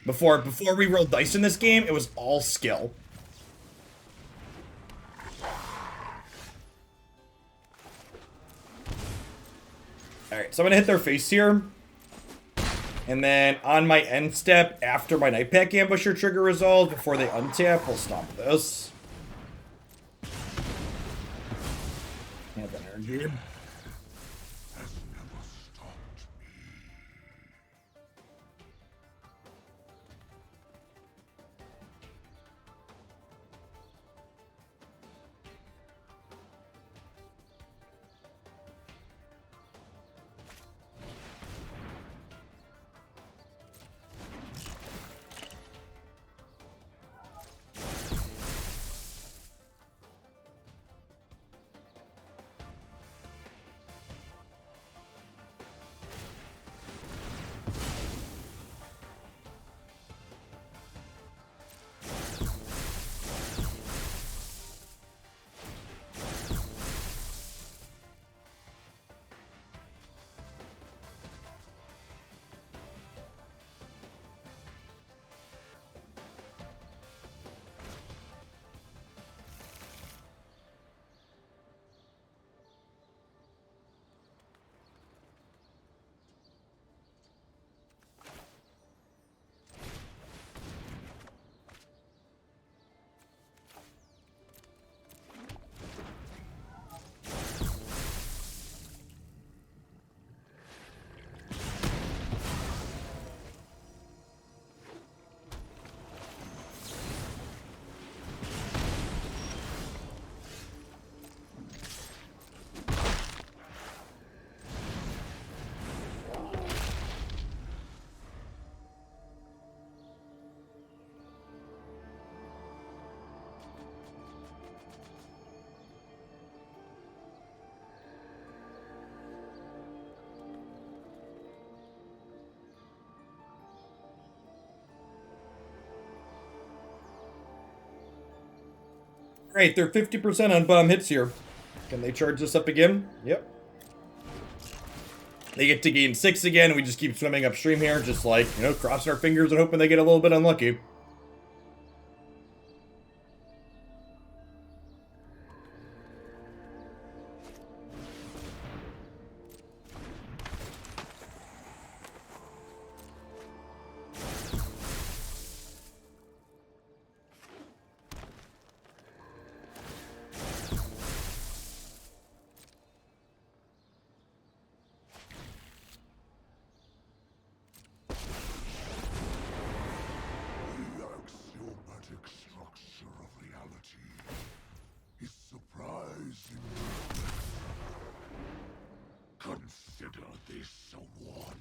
Before we rolled dice in this game, it was all skill. Alright, so I'm going to hit their face here. And then on my end step, after my Nightpack Ambusher trigger resolves, before they untap, we'll stomp this. Have that energy. Great, they're 50% on bomb hits here. Can they charge this up again? Yep. They get to gain 6 again. We just keep swimming upstream here, just like, you know, crossing our fingers and hoping they get a little bit unlucky. Consider this a warning.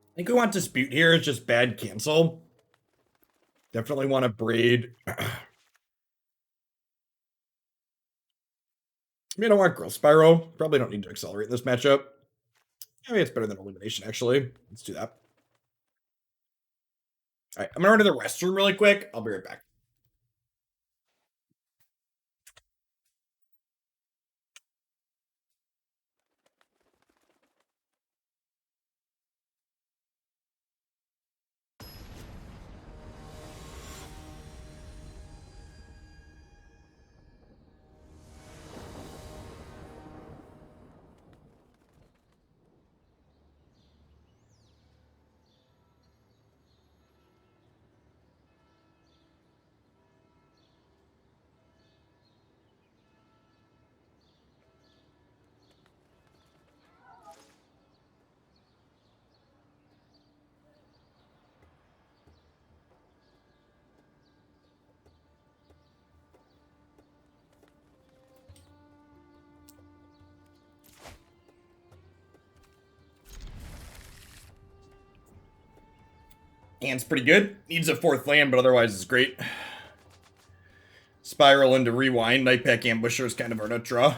I think we want Dispute here. It's just bad cancel. Definitely want to Braid. I mean, I don't want Growth Spiral. Probably don't need to accelerate this matchup. I mean, it's better than Illumination, actually. Let's do that. All right, I'm going to run to the restroom really quick. I'll be right back. Hand's pretty good. Needs a 4th land, but otherwise it's great. Spiral into Rewind. Nightpack Ambusher is kind of our nut draw.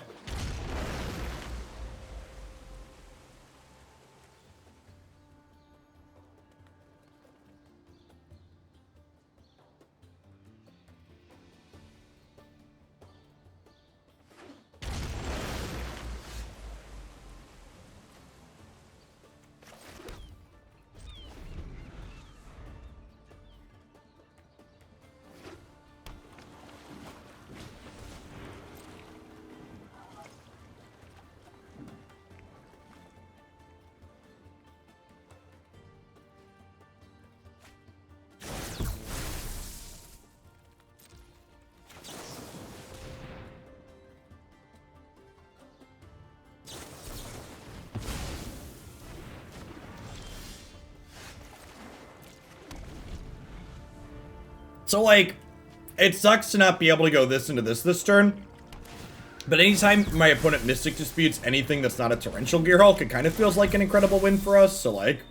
So, like, it sucks to not be able to go this into this turn. But anytime my opponent Mystic disputes anything that's not a Torrential Gearhulk, it kind of feels like an incredible win for us. So, like,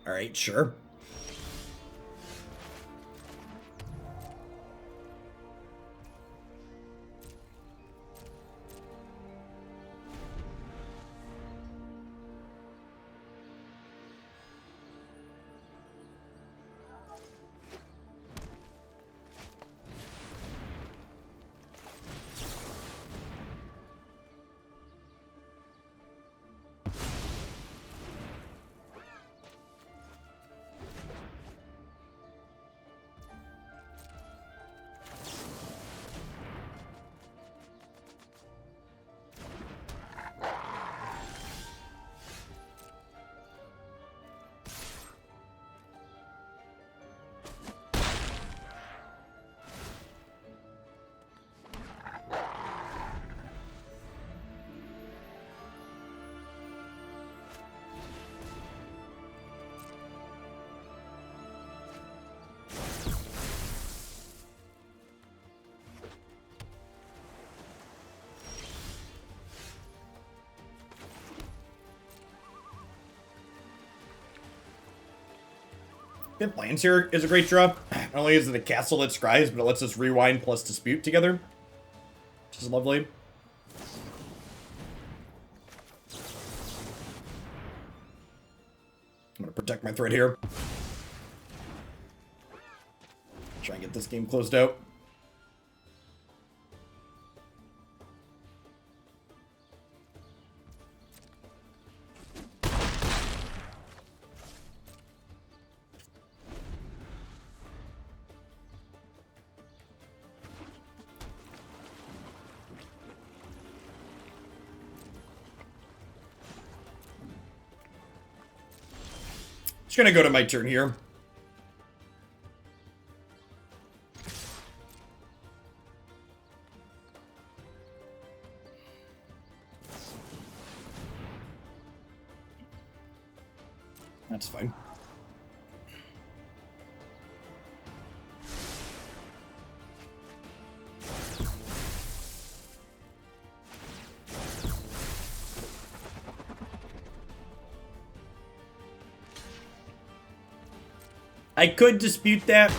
alright, sure. Fifth lands here is a great draw. Not only is it a castle that scries, but it lets us rewind plus dispute together, which is lovely. I'm gonna protect my threat here. Try and get this game closed out. Just gonna go to my turn here. That's fine. I could dispute that,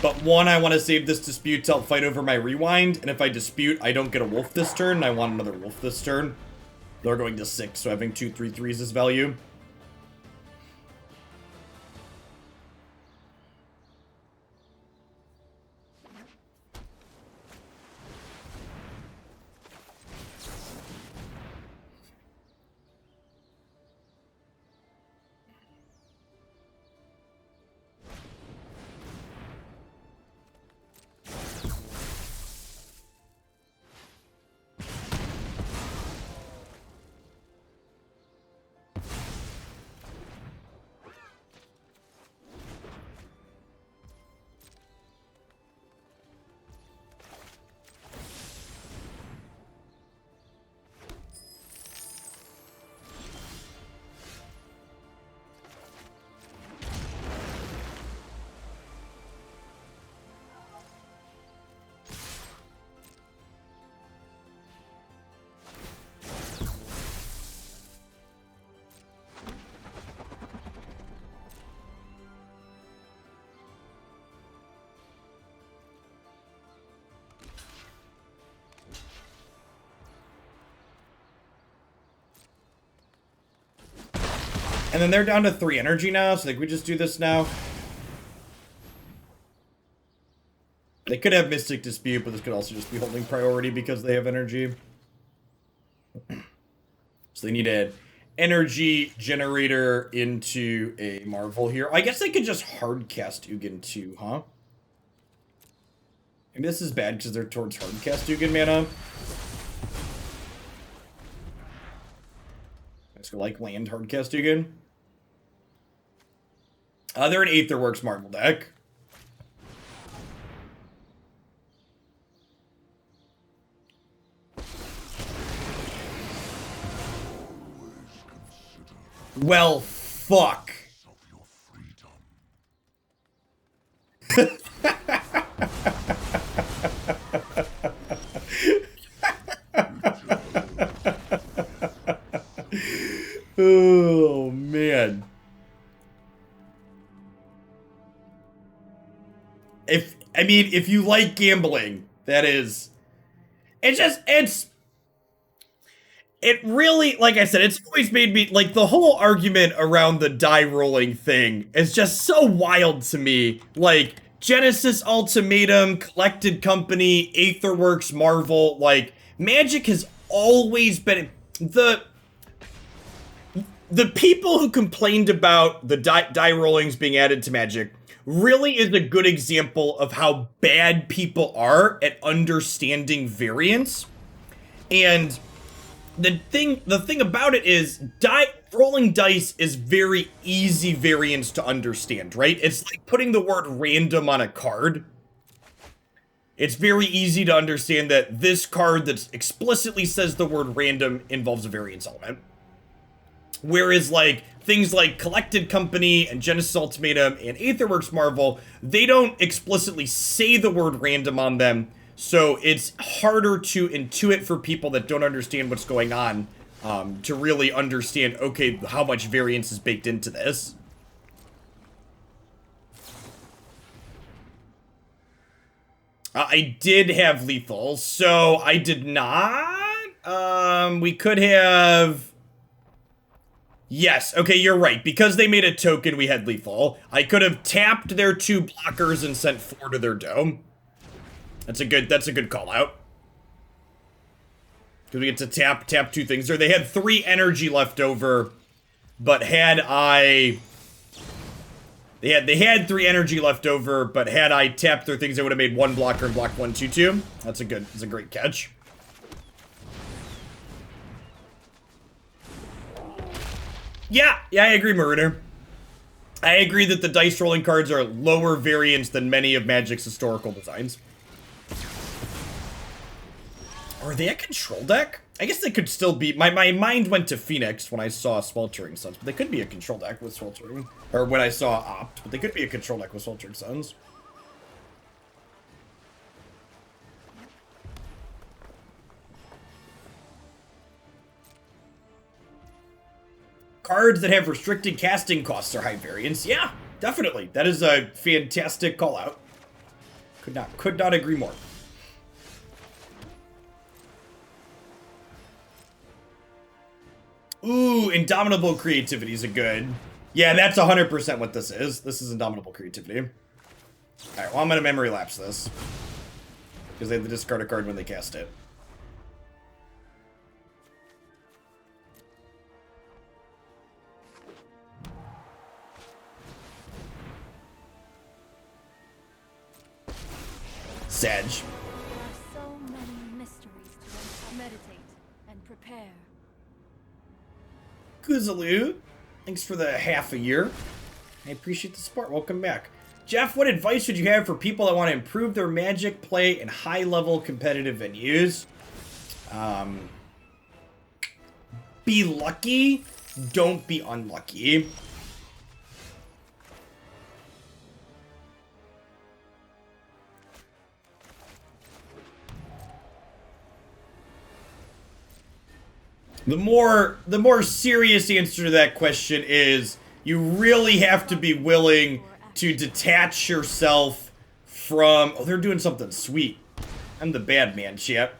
but one, I want to save this dispute to help fight over my rewind, and if I dispute, I don't get a wolf this turn, and I want another wolf this turn. They're going to 6, so having 2 3/3s is value. And then they're down to 3 energy now, so like we just do this now. They could have Mystic Dispute, but this could also just be holding priority because they have energy. So they need an energy generator into a Marvel here. I guess they could just hard cast Ugin too, huh? Maybe this is bad because they're towards hard cast Ugin mana. Let's go like land hard cast Ugin. They're an Aetherworks Marvel deck. Well, fuck. Oh, man. If you like gambling, that is... It really, like I said, it's always made me, like, the whole argument around the die rolling thing is just so wild to me. Like, Genesis Ultimatum, Collected Company, Aetherworks, Marvel, like, Magic has always been... The people who complained about the die rollings being added to Magic really is a good example of how bad people are at understanding variance. And the thing about it is rolling dice is very easy variance to understand, right? It's like putting the word random on a card. It's very easy to understand that this card that explicitly says the word random involves a variance element. Whereas, like, things like Collected Company and Genesis Ultimatum and Aetherworks Marvel, they don't explicitly say the word random on them, so it's harder to intuit for people that don't understand what's going on, to really understand, okay, how much variance is baked into this. I did have lethal, so I did not. We could have... Yes, okay, you're right. Because they made a token, we had lethal. I could have tapped their 2 blockers and sent 4 to their dome. That's a good call out. Because we get to tap 2 things there. They had 3 energy left over, but had I... They had 3 energy left over, but had I tapped their things, they would have made 1 blocker and blocked 1, 2, 2. That's a great catch. Yeah, I agree, Mariner. I agree that the dice rolling cards are lower variance than many of Magic's historical designs. Are they a control deck? I guess they could still be. My mind went to Phoenix when I saw Sweltering Suns, but they could be a control deck with Sweltering. Or when I saw Opt, but they could be a control deck with Sweltering Suns. Cards that have restricted casting costs are high variance. Yeah, definitely. That is a fantastic call out. Could not agree more. Ooh, Indomitable Creativity is a good. Yeah, that's 100% what this is. This is Indomitable Creativity. Alright, well, I'm going to Memory Lapse this. Because they have to discard a card when they cast it. Sag. There are so many mysteries to meditate and prepare. Kuzaloo, thanks for the half a year. I appreciate the support. Welcome back. Jeff, what advice would you have for people that want to improve their Magic play in high-level competitive venues? Be lucky. Don't be unlucky. The more serious answer to that question is you really have to be willing to detach yourself from... Oh, they're doing something sweet. I'm the bad man, chat.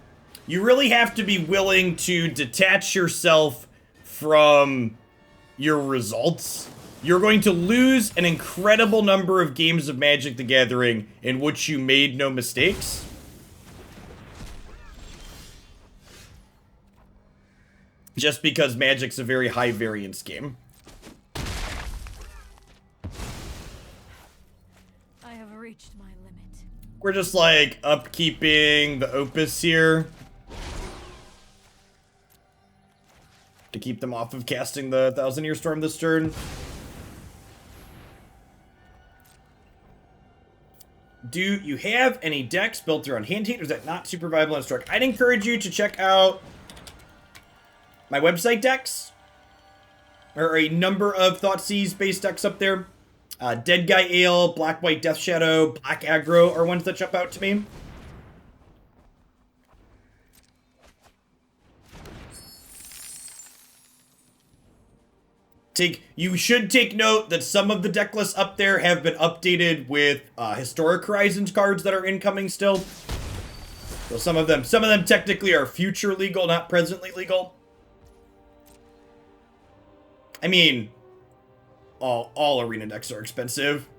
You really have to be willing to detach yourself from your results. You're going to lose an incredible number of games of Magic the Gathering in which you made no mistakes. Just because Magic's a very high variance game. I have reached my limit. We're just like upkeeping the Opus here. To keep them off of casting the Thousand Year Storm this turn. Do you have any decks built around hand heat, or is that not super viable on Struck? I'd encourage you to check out my website decks. There are a number of Thoughtseize based decks up there. Dead Guy Ale, Black White Death Shadow, Black Aggro are ones that jump out to me. You should take note that some of the deck lists up there have been updated with Historic Horizons cards that are incoming still. So some of them technically are future legal, not presently legal. I mean, all arena decks are expensive.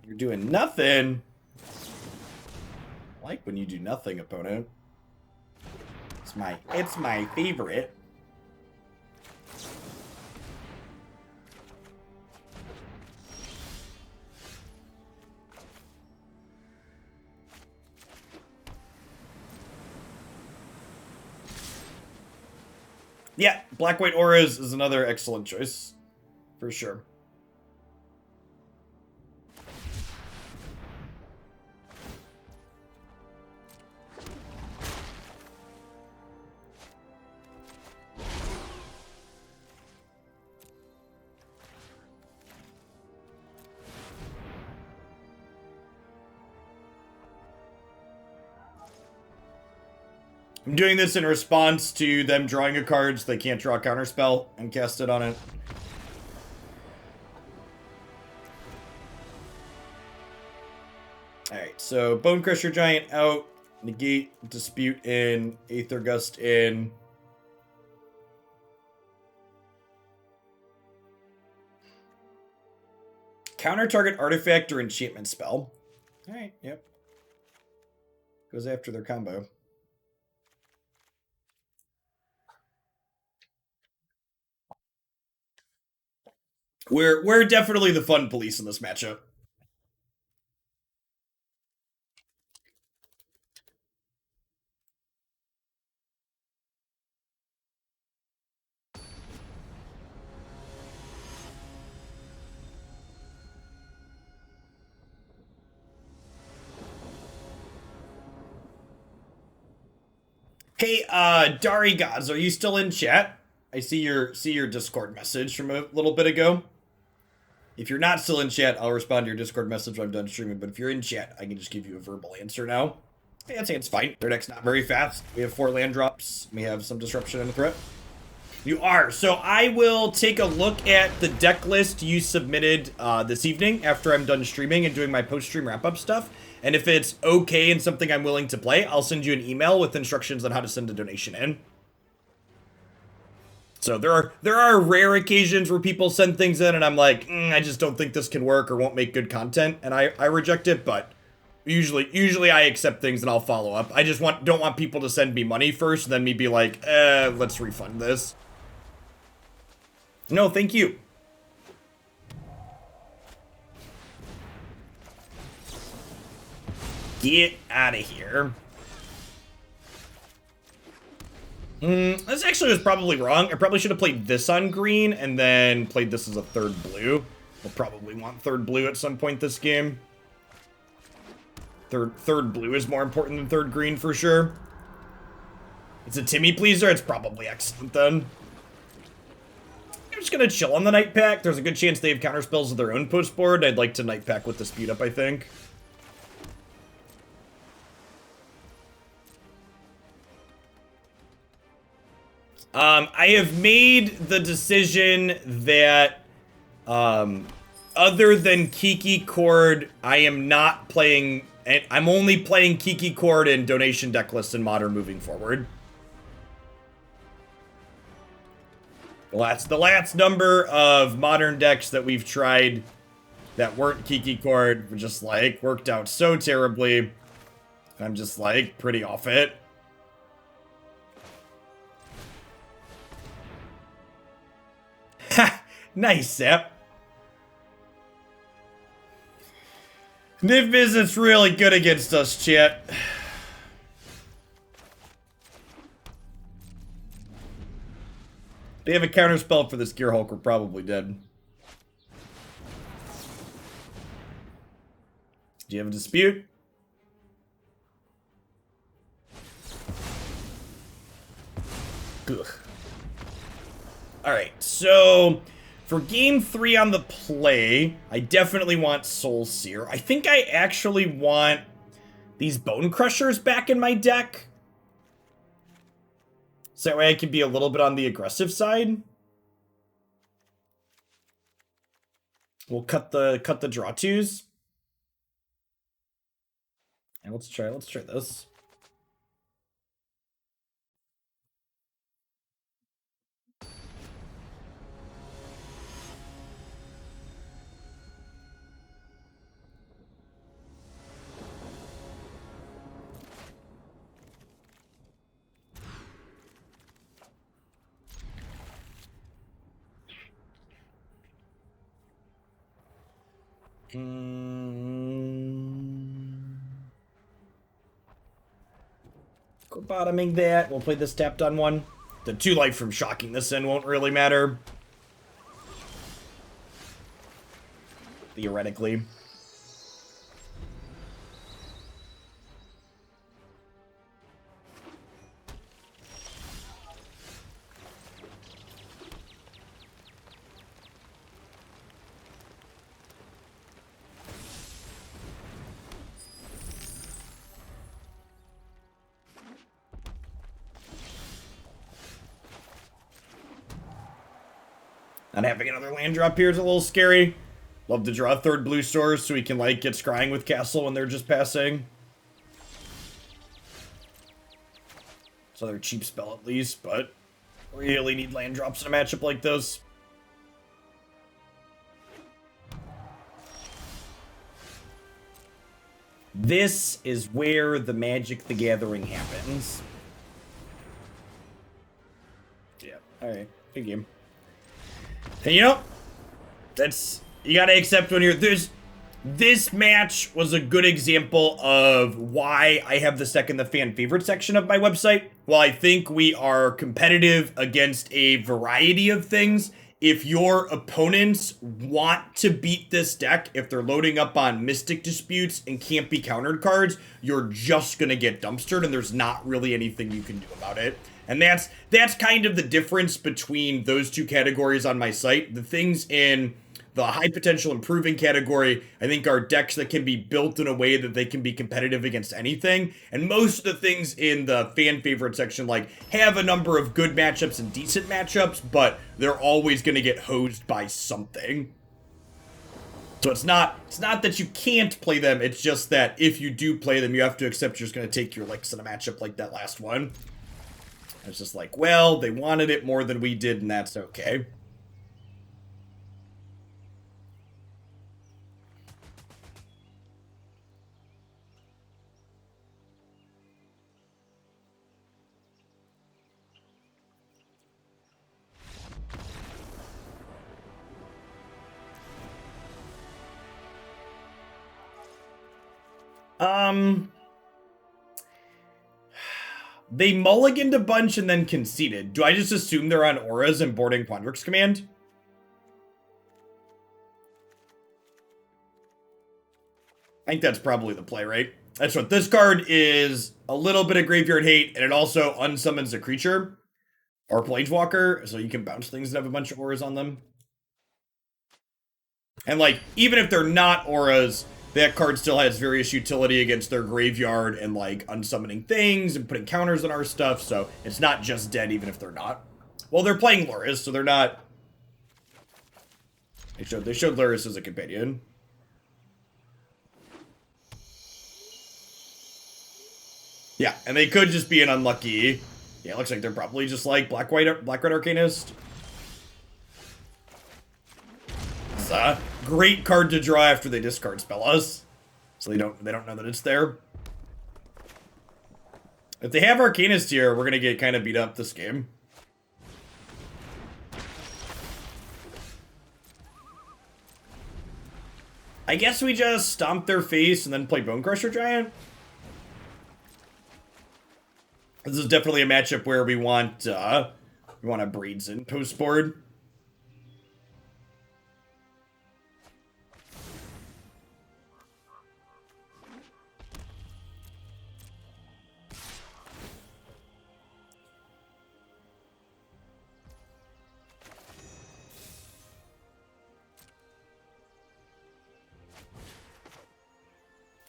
You're doing nothing. I like when you do nothing, opponent. It's my favorite. Yeah, Black White Auras is another excellent choice. for sure. I'm doing this in response to them drawing a card so they can't draw a counterspell and cast it on it. Alright, so Bonecrusher Giant out, Negate, Dispute in, Aether Gust in. Counter target artifact or enchantment spell. Alright, yep. Goes after their combo. We're definitely the fun police in this matchup. Hey, Dari Gods, are you still in chat? I see your Discord message from a little bit ago. If you're not still in chat, I'll respond to your Discord message when I'm done streaming. But if you're in chat, I can just give you a verbal answer now. I'd say it's fine. Their deck's not very fast. We have 4 land drops. We have some disruption and a threat. You are. So I will take a look at the deck list you submitted this evening after I'm done streaming and doing my post-stream wrap-up stuff. And if it's okay and something I'm willing to play, I'll send you an email with instructions on how to send a donation in. So there are rare occasions where people send things in and I'm like, I just don't think this can work or won't make good content, and I reject it. But usually I accept things and I'll follow up. I just don't want people to send me money first and then me be like, let's refund this. No, thank you. Get out of here. This actually was probably wrong. I probably should have played this on green and then played this as a 3rd blue. We'll probably want 3rd blue at some point this game. Third blue is more important than 3rd green for sure. It's a Timmy pleaser. It's probably excellent then. I'm just gonna chill on the Nightpack. There's a good chance they have counterspells of their own post board. I'd like to Nightpack with the speed up, I think. I have made the decision that, other than Kiki Chord, I am not playing, I'm only playing Kiki Chord and donation deck lists in Modern moving forward. The last number of Modern decks that we've tried that weren't Kiki Chord were just, like, worked out so terribly. I'm just, like, pretty off it. Ha! Nice, Sep. Niv Visit's really good against us, chat. They have a counterspell for this Gearhulk, we're probably dead. Do you have a dispute? Ugh. Alright, so for game 3 on the play, I definitely want Soul Sear. I think I actually want these Bonecrushers back in my deck. So that way I can be a little bit on the aggressive side. We'll cut the draw twos. And let's try this. Go bottoming that. We'll play this tapped on one. The 2 life from shocking this in won't really matter. theoretically. Not having another land drop here is a little scary. Love to draw a third blue source so we can, like, get scrying with Castle when they're just passing. It's another cheap spell at least, but really need land drops in a matchup like this. This is where the Magic the Gathering happens. Yeah, alright, good game. And you know, you gotta accept when you're, this match was a good example of why I have the fan favorite section of my website. While I think we are competitive against a variety of things, if your opponents want to beat this deck, if they're loading up on Mystic Disputes and can't be countered cards, you're just gonna get dumpstered and there's not really anything you can do about it. And that's kind of the difference between those two categories on my site. The things in the high potential improving category, I think, are decks that can be built in a way that they can be competitive against anything. And most of the things in the fan favorite section, like, have a number of good matchups and decent matchups, but they're always going to get hosed by something. So it's not that you can't play them, it's just that if you do play them, you have to accept you're just going to take your licks in a matchup like that last one. It's just like, well, they wanted it more than we did, and that's okay. They mulliganed a bunch and then conceded. Do I just assume they're on auras and boarding Quandrix Command? I think that's probably the play, right? That's what this card is. A little bit of graveyard hate, and it also unsummons a creature or planeswalker, so you can bounce things that have a bunch of auras on them. And, like, even if they're not auras, that card still has various utility against their graveyard and, like, unsummoning things and putting counters on our stuff, so it's not just dead even if they're not. Well, they're playing Luris, so they're not... They showed Luris as a companion. Yeah, and they could just be an unlucky... Yeah, it looks like they're probably just, like, Black-Red Arcanist. It's a great card to draw after they discard Spellas. So they don't know that it's there. If they have Arcanist here, we're gonna get kind of beat up this game. I guess we just stomp their face and then play Bonecrusher Giant. This is definitely a matchup where we want Abrades in post board.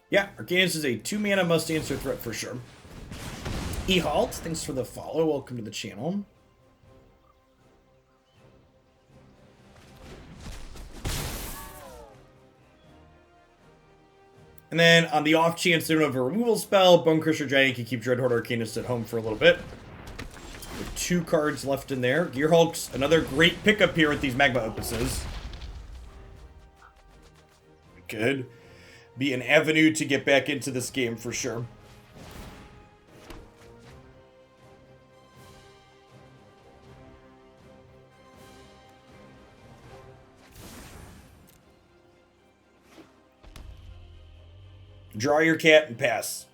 Yeah, Arcanist is a 2-mana must-answer threat for sure. E-Halt, thanks for the follow. Welcome to the channel. And then on the off chance they don't have a removal spell, Bonecrusher Giant can keep Dreadhorde Arcanist at home for a little bit. With 2 cards left in there. Gearhulk's another great pickup here with these Magma Opuses. Could be an avenue to get back into this game for sure. Draw your cat and pass.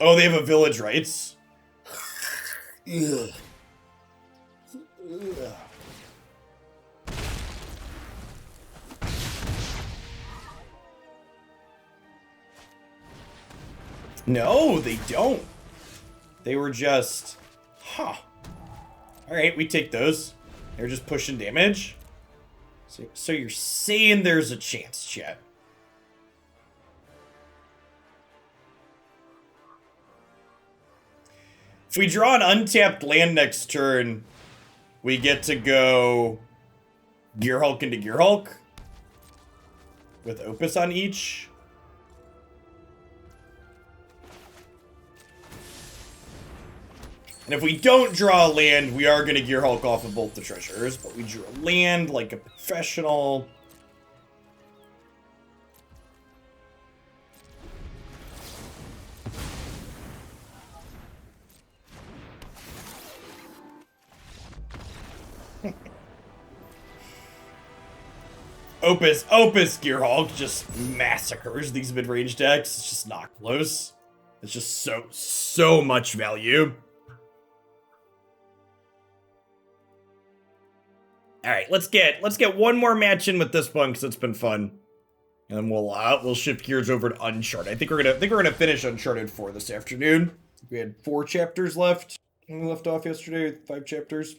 Oh, they have a Village Rites. Ugh. Ugh. No, they don't. They were just... Huh. Alright, we take those. They're just pushing damage. So you're saying there's a chance, chat. If we draw an untapped land next turn, we get to go Gearhulk into Gearhulk with Opus on each. And if we don't draw a land, we are going to Gearhulk off of both the treasures, but we drew a land like a professional. Opus Gearhulk just massacres these mid-range decks. It's just not close. It's just so much value. All right, let's get one more match in with this one because it's been fun, and then we'll shift gears over to Uncharted. I think we're gonna finish Uncharted 4 this afternoon. We had 4 chapters left. We left off yesterday with 5 chapters.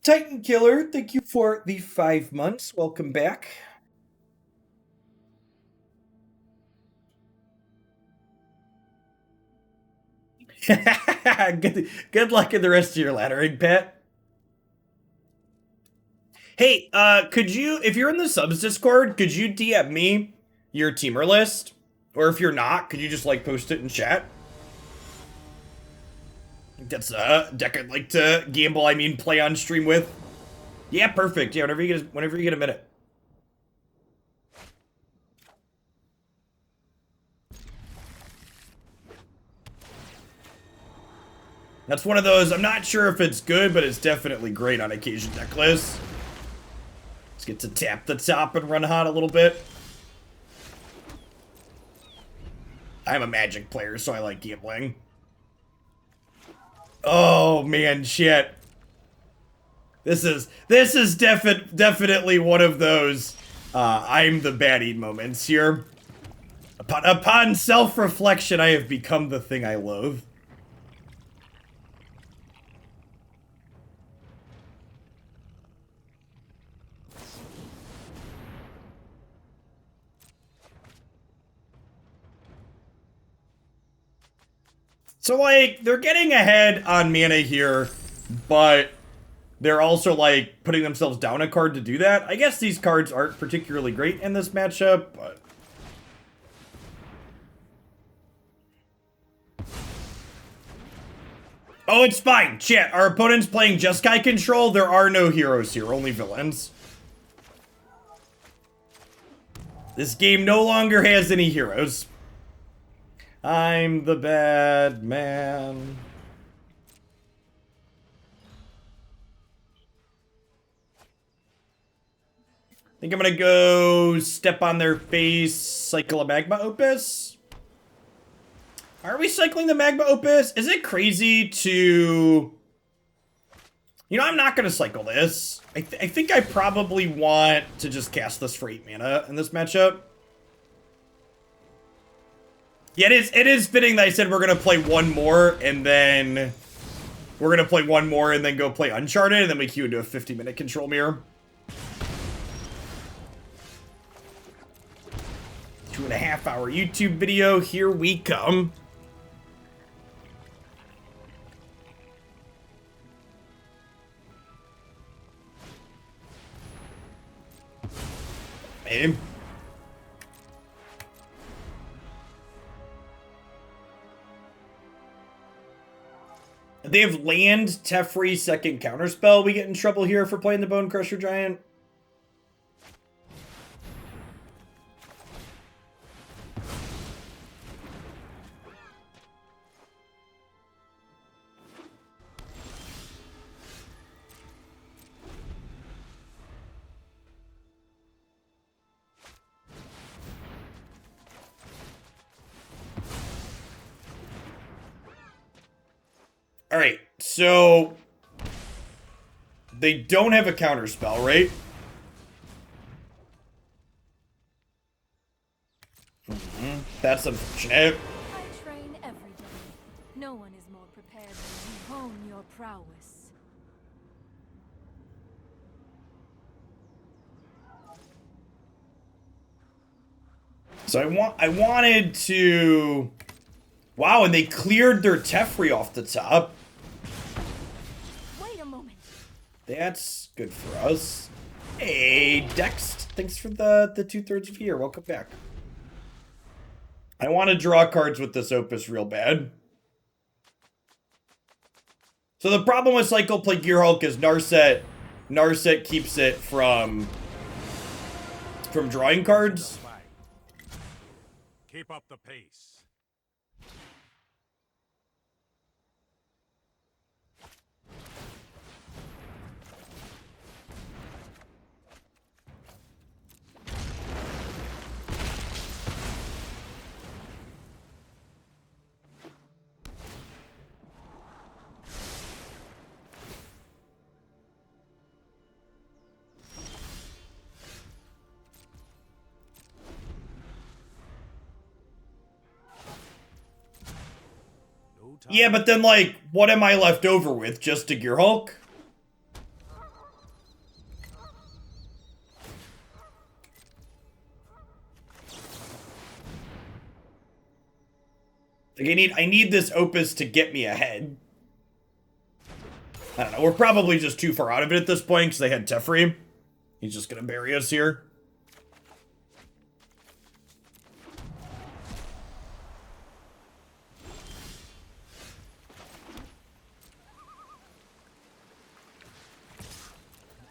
Titan Killer, thank you for the 5 months. Welcome back. Good luck in the rest of your laddering, Pat. Hey, could you, if you're in the subs Discord, could you DM me your teamer list? Or if you're not, could you just, like, post it in chat? That's a deck I'd like to play on stream with. Yeah, perfect. Yeah, whenever you get a minute. That's one of those, I'm not sure if it's good, but it's definitely great on occasion deck lists. Let's get to tap the top and run hot a little bit. I'm a Magic player, so I like gambling. Oh man, shit. This is definitely one of those I'm the baddie moments here. Upon self-reflection, I have become the thing I loathe. So, like, they're getting ahead on mana here, but they're also, like, putting themselves down a card to do that. I guess these cards aren't particularly great in this matchup, but... Oh, it's fine. Chat, our opponent's playing Jeskai control. There are no heroes here, only villains. This game no longer has any heroes. I'm the bad man. I think I'm gonna go step on their face, cycle a Magma Opus. Are we cycling the Magma Opus? Is it crazy to... You know, I'm not gonna cycle this. I think I probably want to just cast this for 8 mana in this matchup. Yeah, it is fitting that I said we're gonna play one more and then go play Uncharted and then we queue into a 50-minute control mirror. 2.5-hour YouTube video. Here we come. Aim. If they have land, Teferi, second counterspell, we get in trouble here for playing the Bonecrusher Giant. Alright, so they don't have a counter spell, right? That's unfortunate. I train every day. No one is more prepared than you. Hone your prowess. So I wanted to... Wow, and they cleared their Teferi off the top. Wait a moment. That's good for us. Hey, Dex, thanks for the 2/3 of year. Welcome back. I want to draw cards with this Opus real bad. So the problem with Cycle Play Gearhulk is Narset keeps it from drawing cards. Keep up the pace. Yeah, but then, like, what am I left over with? Just a Gearhulk? Like, I need this Opus to get me ahead. I don't know, we're probably just too far out of it at this point, because they had Teferi. He's just gonna bury us here.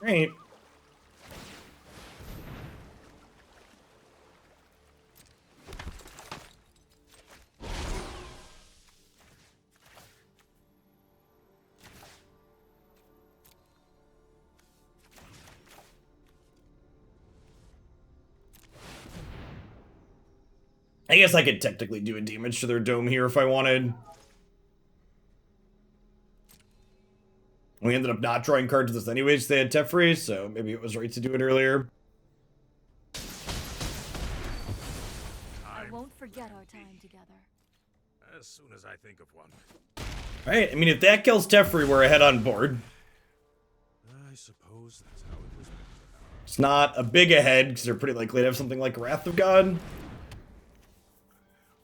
Right. I guess I could technically do a damage to their dome here if I wanted. We ended up not drawing cards with this anyways. They had Teferi, so maybe it was right to do it earlier. I won't forget our time together. As soon as I think of one. Alright, I mean, if that kills Teferi, we're ahead on board. I suppose that's how it was meant to happen. It's not a big ahead, because they're pretty likely to have something like Wrath of God.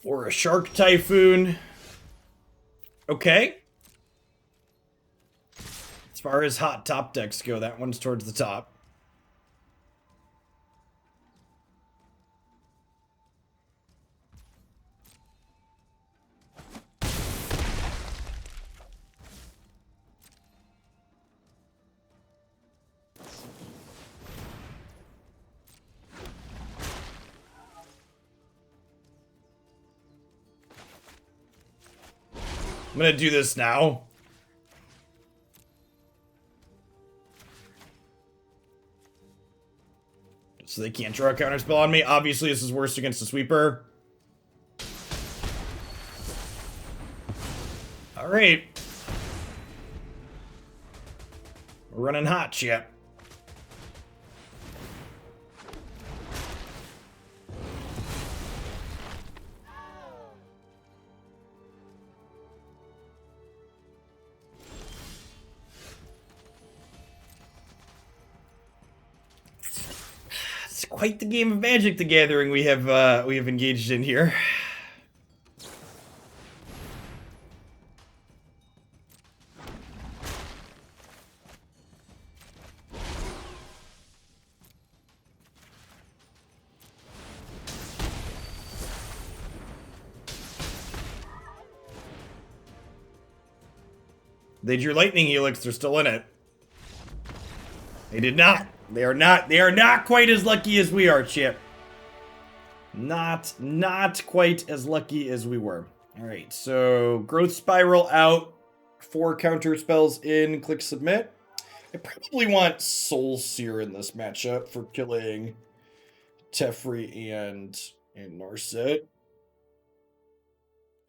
Or a Shark Typhoon. Okay. As far as hot top decks go, that one's towards the top. I'm gonna do this now. So they can't draw a counterspell on me. Obviously, this is worse against the sweeper. Alright. We're running hot, chat. Quite the game of Magic the Gathering we have engaged in here. They drew Lightning Helix, they're still in it. They did not. They are not quite as lucky as we are, Chip. Not quite as lucky as we were. Alright, so Growth Spiral out. 4 counter spells in, click submit. I probably want Soul Sear in this matchup for killing Teferi and Narset.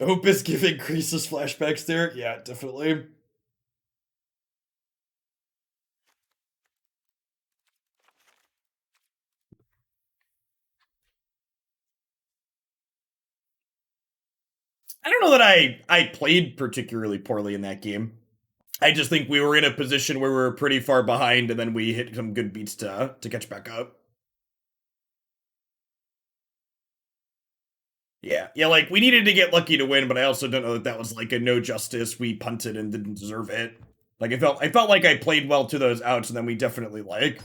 Opus giving Croesus flashbacks there? Yeah, definitely. I don't know that I played particularly poorly in that game. I just think we were in a position where we were pretty far behind, and then we hit some good beats to catch back up. Yeah, like we needed to get lucky to win, but I also don't know that that was like a no justice. We punted and didn't deserve it. Like I felt like I played well to those outs, and then we definitely like.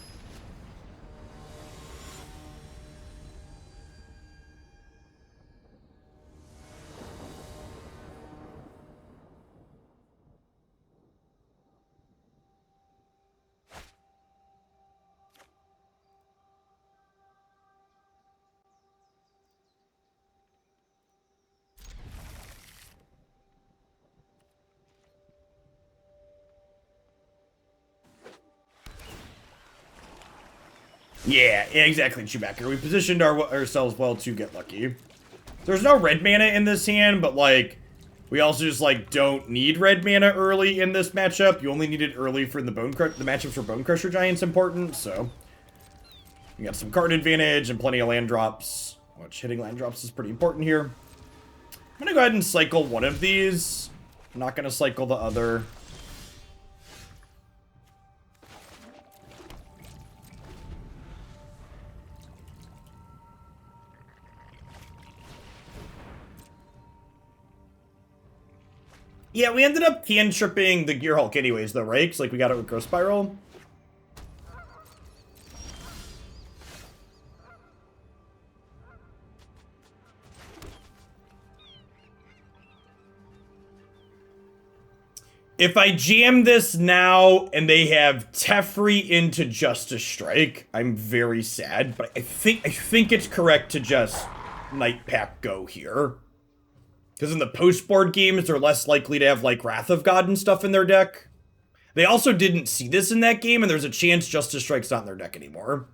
Yeah, exactly, Chewbacca. We positioned ourselves well to get lucky. There's no red mana in this hand, but like, we also just like don't need red mana early in this matchup. You only need it early for the matchups for Bonecrusher Giant's important, so we got some card advantage and plenty of land drops, which hitting land drops is pretty important here. I'm gonna go ahead and cycle one of these. I'm not gonna cycle the other. Yeah, we ended up cantripping the Gearhulk anyways, though, right? Because, like, we got it with Growth Spiral. If I jam this now and they have Teferi into Justice Strike, I'm very sad. But I think it's correct to just Nightpack go here. Because in the post-board games, they're less likely to have, like, Wrath of God and stuff in their deck. They also didn't see this in that game, and there's a chance Justice Strike's not in their deck anymore.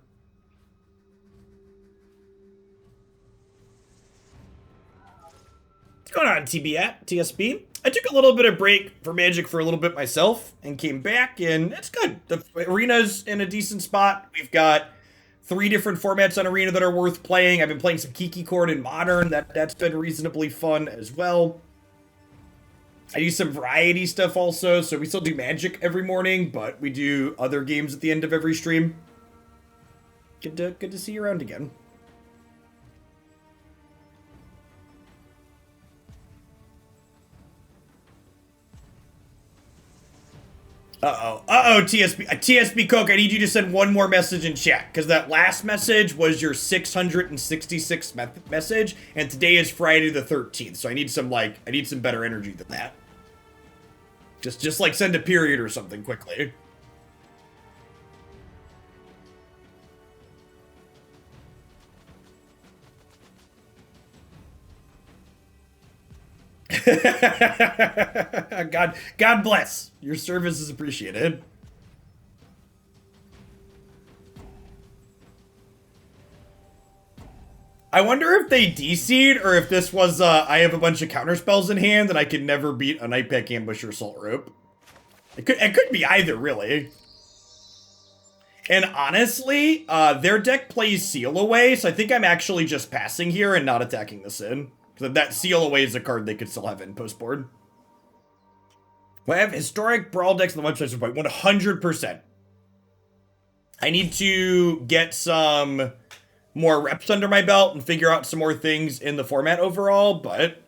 What's going on, TSB? I took a little bit of break for Magic for a little bit myself, and came back, and it's good. The arena's in a decent spot. We've got 3 different formats on Arena that are worth playing. I've been playing some Kiki Chord in Modern. That's been reasonably fun as well. I do some variety stuff also, so we still do Magic every morning, but we do other games at the end of every stream. Good to see you around again. TSB Coke, I need you to send one more message in chat, because that last message was your 666th message, and today is Friday the 13th, so I need some better energy than that. Just like send a period or something quickly. God bless. Your service is appreciated. I wonder if they DC'd or if this was, I have a bunch of counter spells in hand and I could never beat a Nightpack Ambusher Salt Rope. It could be either, really. And honestly, their deck plays Seal Away, so I think I'm actually just passing here and not attacking this in. That Seal Away is a card they could still have in post-board. Well, I have historic Brawl decks on the website, so 100%. I need to get some more reps under my belt and figure out some more things in the format overall, but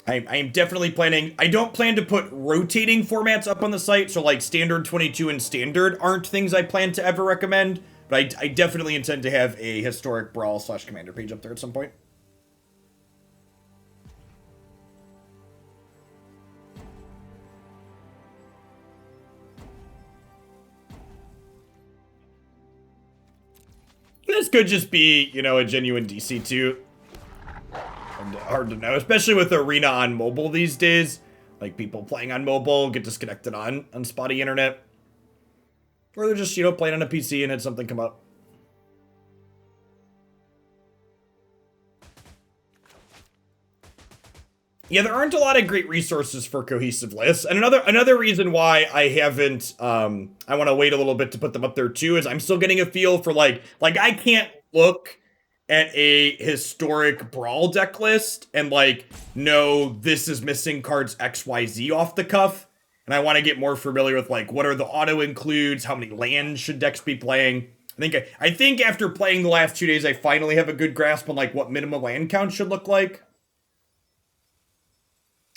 I am definitely planning. I don't plan to put rotating formats up on the site, so like Standard 22 and Standard aren't things I plan to ever recommend, but I definitely intend to have a historic Brawl / Commander page up there at some point. This could just be, you know, a genuine DC too. And hard to know, especially with Arena on mobile these days. Like, people playing on mobile get disconnected on spotty internet. Or they're just, you know, playing on a PC and had something come up. Yeah, there aren't a lot of great resources for cohesive lists. And another reason why I haven't, I want to wait a little bit to put them up there too, is I'm still getting a feel for like I can't look at a historic Brawl deck list and like know this is missing cards XYZ off the cuff. And I want to get more familiar with like what are the auto includes, how many lands should decks be playing. I think after playing the last 2 days, I finally have a good grasp on like what minimum land count should look like.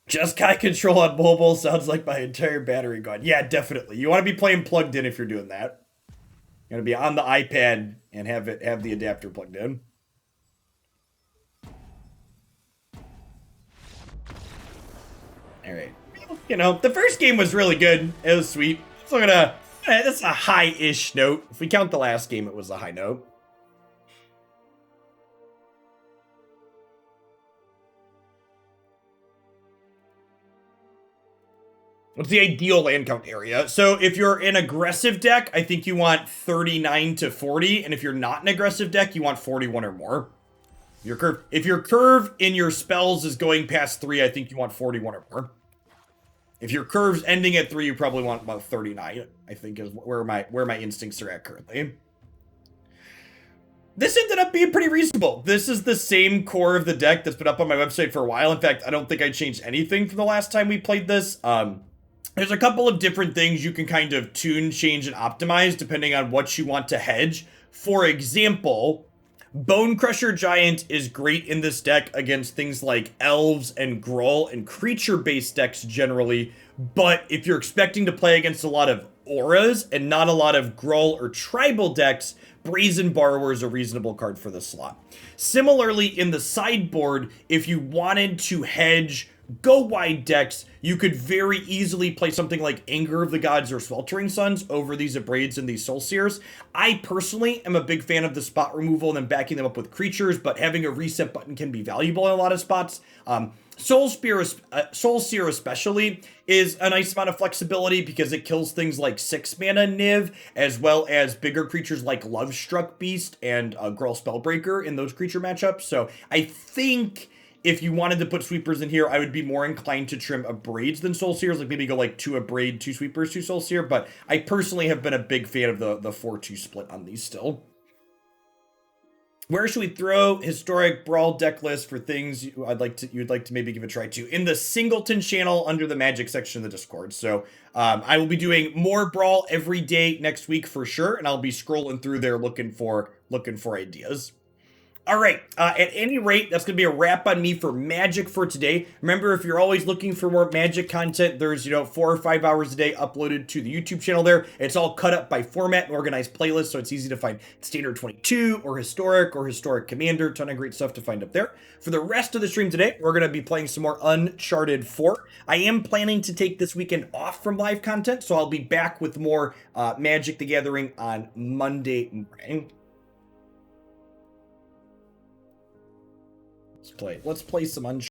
Just Kai control on mobile sounds like my entire battery gone. Yeah, definitely. You want to be playing plugged in if you're doing that. You want to be on the iPad and have the adapter plugged in. All right. You know, the first game was really good. It was sweet. So that's a high-ish note. If we count the last game, it was a high note. What's the ideal land count area? So if you're an aggressive deck, I think you want 39 to 40. And if you're not an aggressive deck, you want 41 or more. If your curve in your spells is going past 3, I think you want 41 or more. If your curve's ending at 3, you probably want about 39, I think is where my instincts are at currently. This ended up being pretty reasonable. This is the same core of the deck that's been up on my website for a while. In fact, I don't think I changed anything from the last time we played this. There's a couple of different things you can kind of tune, change, and optimize depending on what you want to hedge. For example, Bonecrusher Giant is great in this deck against things like elves and Gruul and creature-based decks generally, but if you're expecting to play against a lot of auras and not a lot of Gruul or tribal decks, Brazen Borrower is a reasonable card for the slot. Similarly, in the sideboard, if you wanted to hedge go-wide decks, you could very easily play something like Anger of the Gods or Sweltering Suns over these Abrades and these Soul Sears. I personally am a big fan of the spot removal and then backing them up with creatures, but having a reset button can be valuable in a lot of spots. Soul Sear especially is a nice amount of flexibility because it kills things like 6-mana Niv, as well as bigger creatures like Lovestruck Beast and Gruul Spellbreaker in those creature matchups. So I think if you wanted to put sweepers in here, I would be more inclined to trim Abrades than Soul Sears, like maybe go like 2 Abrade, 2 sweepers, 2 Soul Sear, but I personally have been a big fan of the 4-2 split on these still. Where should we throw historic Brawl deck list for things you'd like to maybe give a try to? In the Singleton channel under the Magic section of the Discord. So I will be doing more Brawl every day next week for sure, and I'll be scrolling through there looking for ideas. All right, at any rate, that's going to be a wrap on me for Magic for today. Remember, if you're always looking for more Magic content, there's, 4 or 5 hours a day uploaded to the YouTube channel there. It's all cut up by format and organized playlists, so it's easy to find Standard 22 or Historic Commander. Ton of great stuff to find up there. For the rest of the stream today, we're going to be playing some more Uncharted 4. I am planning to take this weekend off from live content, so I'll be back with more Magic the Gathering on Monday morning. Let's play some Uncharted.